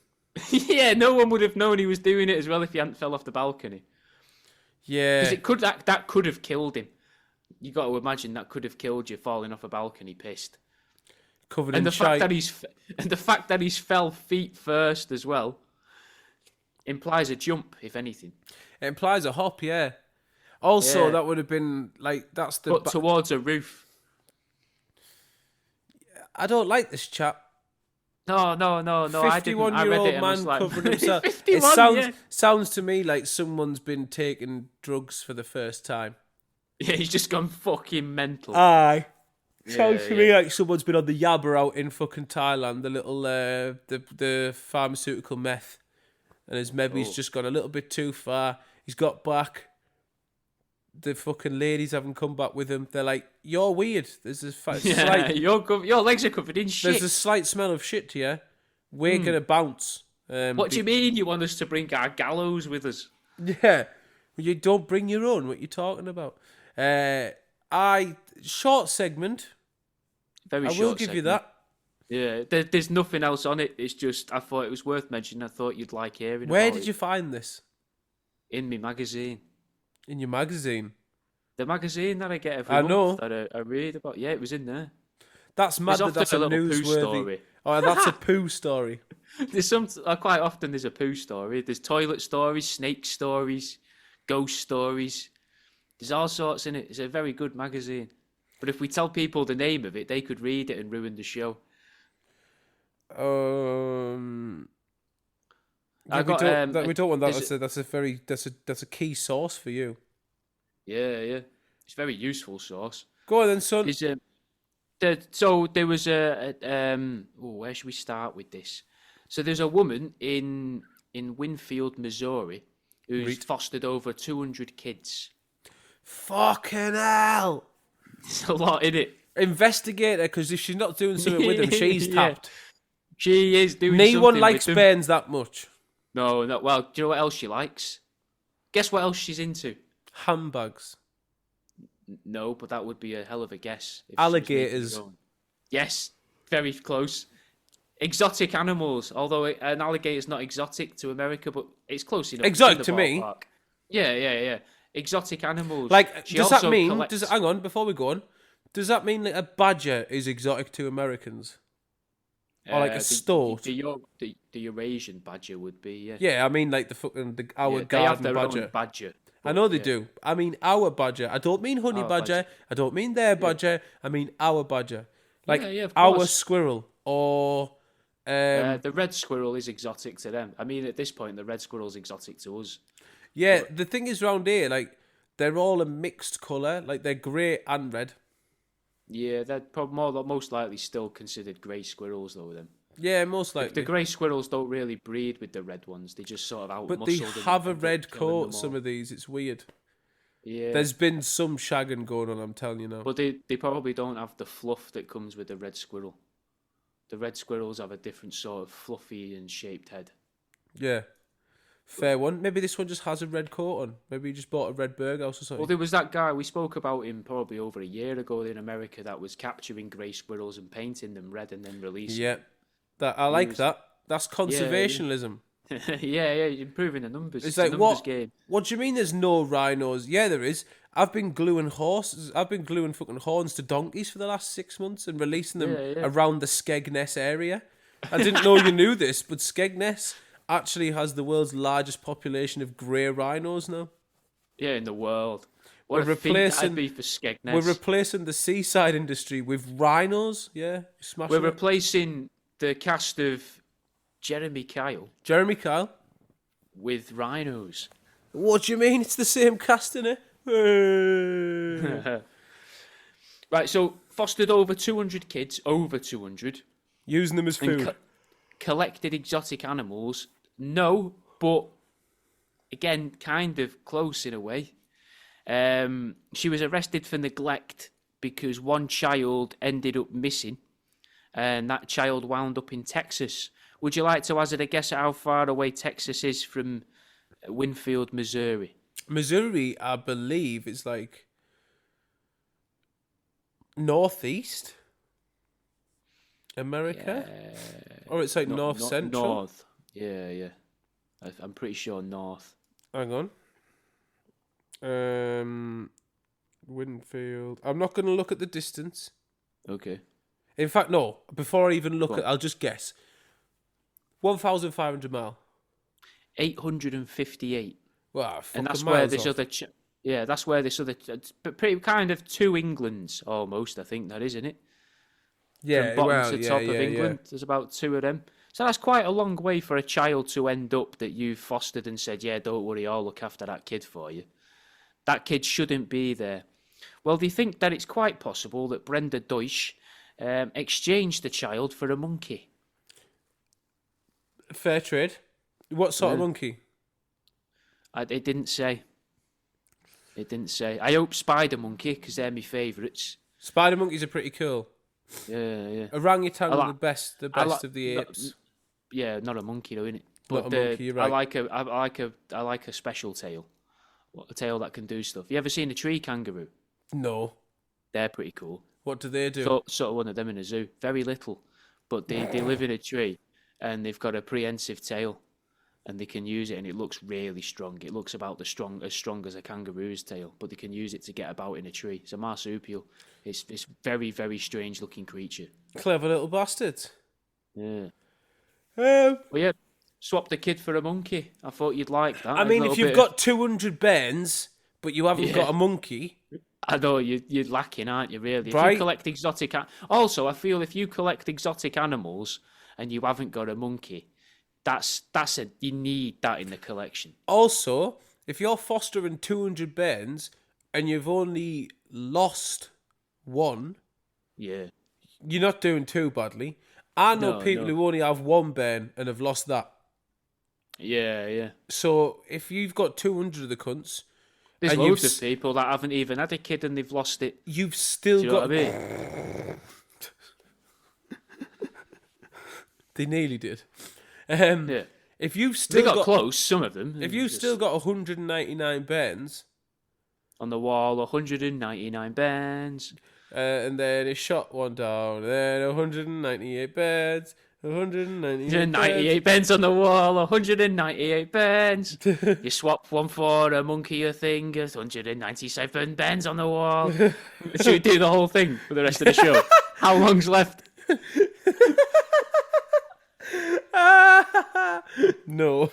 Yeah, no one would have known he was doing it as well if he hadn't fell off the balcony. Yeah, Because that could have killed him. You got to imagine that could have killed you falling off a balcony pissed. Covered And in the shite. fact that he's fell feet first as well implies a jump, if anything. It implies a hop, yeah. Also, Yeah. that would have been like that's the. But towards a roof. I don't like this chap. No. I didn't. I read 51-year-old it and I was man like, covering himself. 51, It sounds to me like someone's been taking drugs for the first time. Yeah, he's just gone fucking mental. Aye. Sounds to me yeah. like someone's been on the yabba out in fucking Thailand, the little the pharmaceutical meth, and he's just gone a little bit too far. He's got back. The fucking ladies haven't come back with him. They're like, "You're weird. There's a slight, your legs are covered in shit. there's a slight smell of shit here. We're gonna bounce." What do you mean you want us to bring our gallows with us? Yeah, you don't bring your own. What you talking about? Short segment. Very I short will give you segment. that. Yeah, there's nothing else on it. It's just I thought it was worth mentioning. I thought you'd like hearing. Where about did it. you find this? In my magazine. In your magazine. The magazine that I get every I month know. that I read about. Yeah, it was in there. That's mad. There's That's often a a little poo newsworthy. story. Oh, that's a poo story. There's quite often there's a poo story. There's toilet stories, snake stories, ghost stories. There's all sorts in it. It's a very good magazine. But if we tell people the name of it, they could read it and ruin the show. Yeah, I got we don't want that. is it- That's a key source for you. yeah. It's a very useful source. Go on then, son. Is so there was where should we start with this? So there's a woman in Winfield, Missouri, who's Right. fostered over 200 kids. Fucking hell! It's a lot, in it. Investigate her, because if she's not doing something with them, she's Yeah. tapped. She is doing No something one likes with them. bairns that much. No, no. Well, do you know what else she likes? Guess what else she's into? Handbags. No, but that would be a hell of a guess. If she was Alligators. making her own. Yes, very close. Exotic animals, although an alligator's not exotic to America, but it's close enough. It's Exotic in the to me. ballpark. Yeah. Exotic animals. Like, She does that also mean? collects- Hang on, before we go on. Does that mean that a badger is exotic to Americans, or like a stoat? The Eurasian badger would be, yeah. Yeah, I mean like our Yeah, they have garden their badger. own badger. I know they yeah. do. I mean our badger. I don't mean honey Our badger. badger. I don't mean their badger. I mean our badger. Like Yeah, of our course. squirrel or The red squirrel is exotic to them. I mean, at this point, the red squirrel's exotic to us. yeah. The thing is round here, like they're all a mixed colour. Like they're grey and red. Yeah, they're most likely still considered grey squirrels, though, then. Yeah, most The likely. grey squirrels don't really breed with the red ones. They just sort of out But they have a red coat. Some them of these, it's weird. Yeah. There's been some shagging going on. I'm telling you now. But they probably don't have the fluff that comes with the red squirrel. The red squirrels have a different sort of fluffy and shaped head. Yeah. Fair one. Maybe this one just has a red coat on. Maybe he just bought a red burger or something. Well, there was that guy, we spoke about him probably over a year ago in America, that was capturing grey squirrels and painting them red and then releasing Yeah. I like was- that. That's conservationism. yeah, improving the numbers. It's a like, numbers what? game. What do you mean there's no rhinos? Yeah, there is. I've been gluing fucking horns to donkeys for the last 6 months and releasing them Yeah. around the Skegness area. I didn't know you knew this, but Skegness actually has the world's largest population of grey rhinos now. Yeah, in the world. What We're a feat that'd replacing- be for Skegness. We're replacing the seaside industry with rhinos. Yeah, smashing We're it. replacing the cast of Jeremy Kyle Jeremy Kyle. with rhinos. What do you mean? It's the same cast, innit? Right, so fostered over 200 kids, over 200, Using them as and food. collected exotic animals. No, but again, kind of close in a way. She was arrested for neglect because one child ended up missing, and that child wound up in Texas. Would you like to hazard a guess at how far away Texas is from Winfield, Missouri? Missouri, I believe, is like northeast America, or it's like north central. North. Yeah. I'm pretty sure north. Hang on. Winfield. I'm not going to look at the distance. Okay. In fact, no. Before I even look Go at, on. I'll just guess. 1,500 mile. 858. Wow, And that's fucking where miles this off. other... that's where this other... But pretty kind of two Englands, almost, I think that is, isn't it? Yeah, From bottom well, to yeah, top yeah, of England. There's about two of them. So that's quite a long way for a child to end up that you've fostered and said, yeah, don't worry, I'll look after that kid for you. That kid shouldn't be there. Well, they think that it's quite possible that Brenda Deutsch exchanged the child for a monkey. Fair trade. What sort of monkey? It didn't say. It didn't say. I hope spider monkey, because they're my favourites. Spider monkeys are pretty cool. Yeah. Orangutan I are like- the best I of like- the apes. Yeah, not a monkey though, innit? Not a monkey, you're right. I like a special tail. A tail that can do stuff. You ever seen a tree kangaroo? No. They're pretty cool. What do they do? Sort of one of them in a zoo. Very little, but they live in a tree, and they've got a prehensile tail, and they can use it, and it looks really strong. It looks about as strong as a kangaroo's tail, but they can use it to get about in a tree. It's a marsupial. It's very, very strange looking creature. Clever little bastards. Yeah. Um, Well, yeah. Swap the kid for a monkey. I thought you'd like that. I mean, if you've got 200 bairns, but you haven't got a monkey. I know you're lacking, aren't you? Really, if Right. you collect exotic. Also, I feel if you collect exotic animals and you haven't got a monkey, you need that in the collection. Also, if you're fostering 200 bairns and you've only lost one, Yeah. you're not doing too badly. I know people who only have one bairn and have lost that. Yeah. So if you've got 200 of the cunts, There's and loads of people that haven't even had a kid and they've lost it. You've still Do you know got. what I mean? They nearly did. Yeah. If you've still They got close, some of them. If you've still got 199 bairns on the wall, 199 bairns, and then it shot one down, and then 198 bairns, 198 bairns on the wall, 198 bairns. You swap one for a monkey, a thing, 197 bairns on the wall. Should we do the whole thing for the rest of the show? How long's left? No.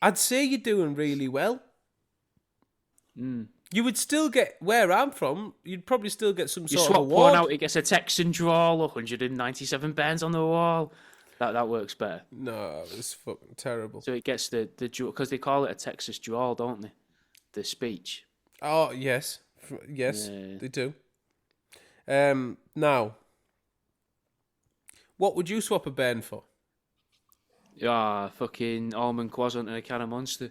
I'd say you're doing really well. You would still get, where I'm from, you'd probably still get some sort of award. You swap one out, it gets a Texan drawl, 197 bairns on the wall. That works better. No, it's fucking terrible. So it gets the because they call it a Texas drawl, don't they? The speech. Oh, yes. Yes, they do. Now, what would you swap a bairn for? Yeah, fucking almond croissant and a can of Monster.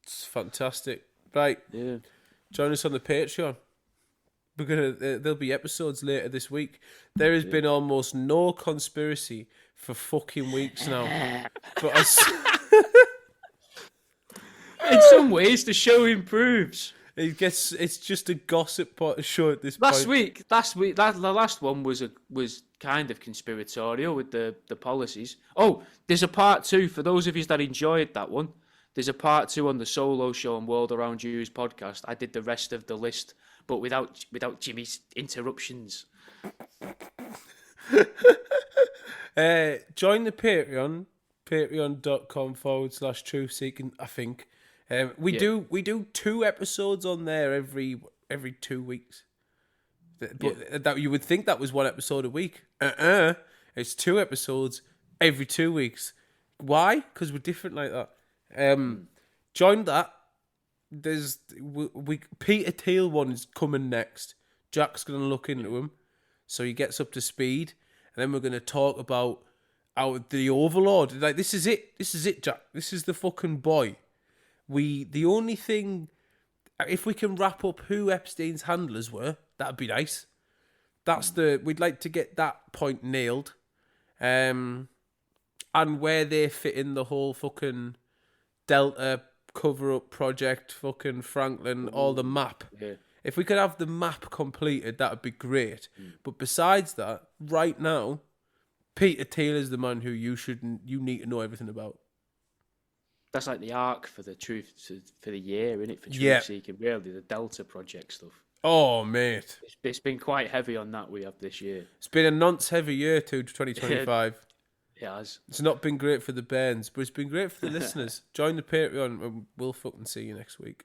It's fantastic. Right. Yeah. Join us on the Patreon. There'll be episodes later this week. There has been almost no conspiracy for fucking weeks now. But in some ways, the show improves. It's just a gossip show at this Last point. week, the last one was kind of conspiratorial with the policies. Oh, there's a part 2 for those of you that enjoyed that one. There's a part 2 on the solo show on World Around You's podcast. I did the rest of the list, but without Jimmy's interruptions. Join the Patreon, patreon.com/truthseeking, I think. We do 2 episodes on there every 2 weeks. But that you would think that was 1 episode a week. It's 2 episodes every 2 weeks. Why? Because we're different like that. Join that. There's Peter Thiel one is coming next. Jack's gonna look into him, so he gets up to speed, and then we're gonna talk about the Overlord. Like, this is it, Jack. This is the fucking boy. The only thing, if we can wrap up who Epstein's handlers were, that'd be nice. We'd like to get that point nailed, and where they fit in the whole fucking Delta cover-up project, fucking Franklin, all the map. Yeah. If we could have the map completed, that'd be great. But besides that, right now, Peter Thiel is the man who you need to know everything about. That's like the arc for the for the year, isn't it? For truth seeking, really, the Delta project stuff. Oh, mate. It's been quite heavy on that we have this year. It's been a nonce-heavy year to 2025. It has. It's not been great for the bands, but it's been great for the listeners. Join the Patreon and we'll fucking see you next week.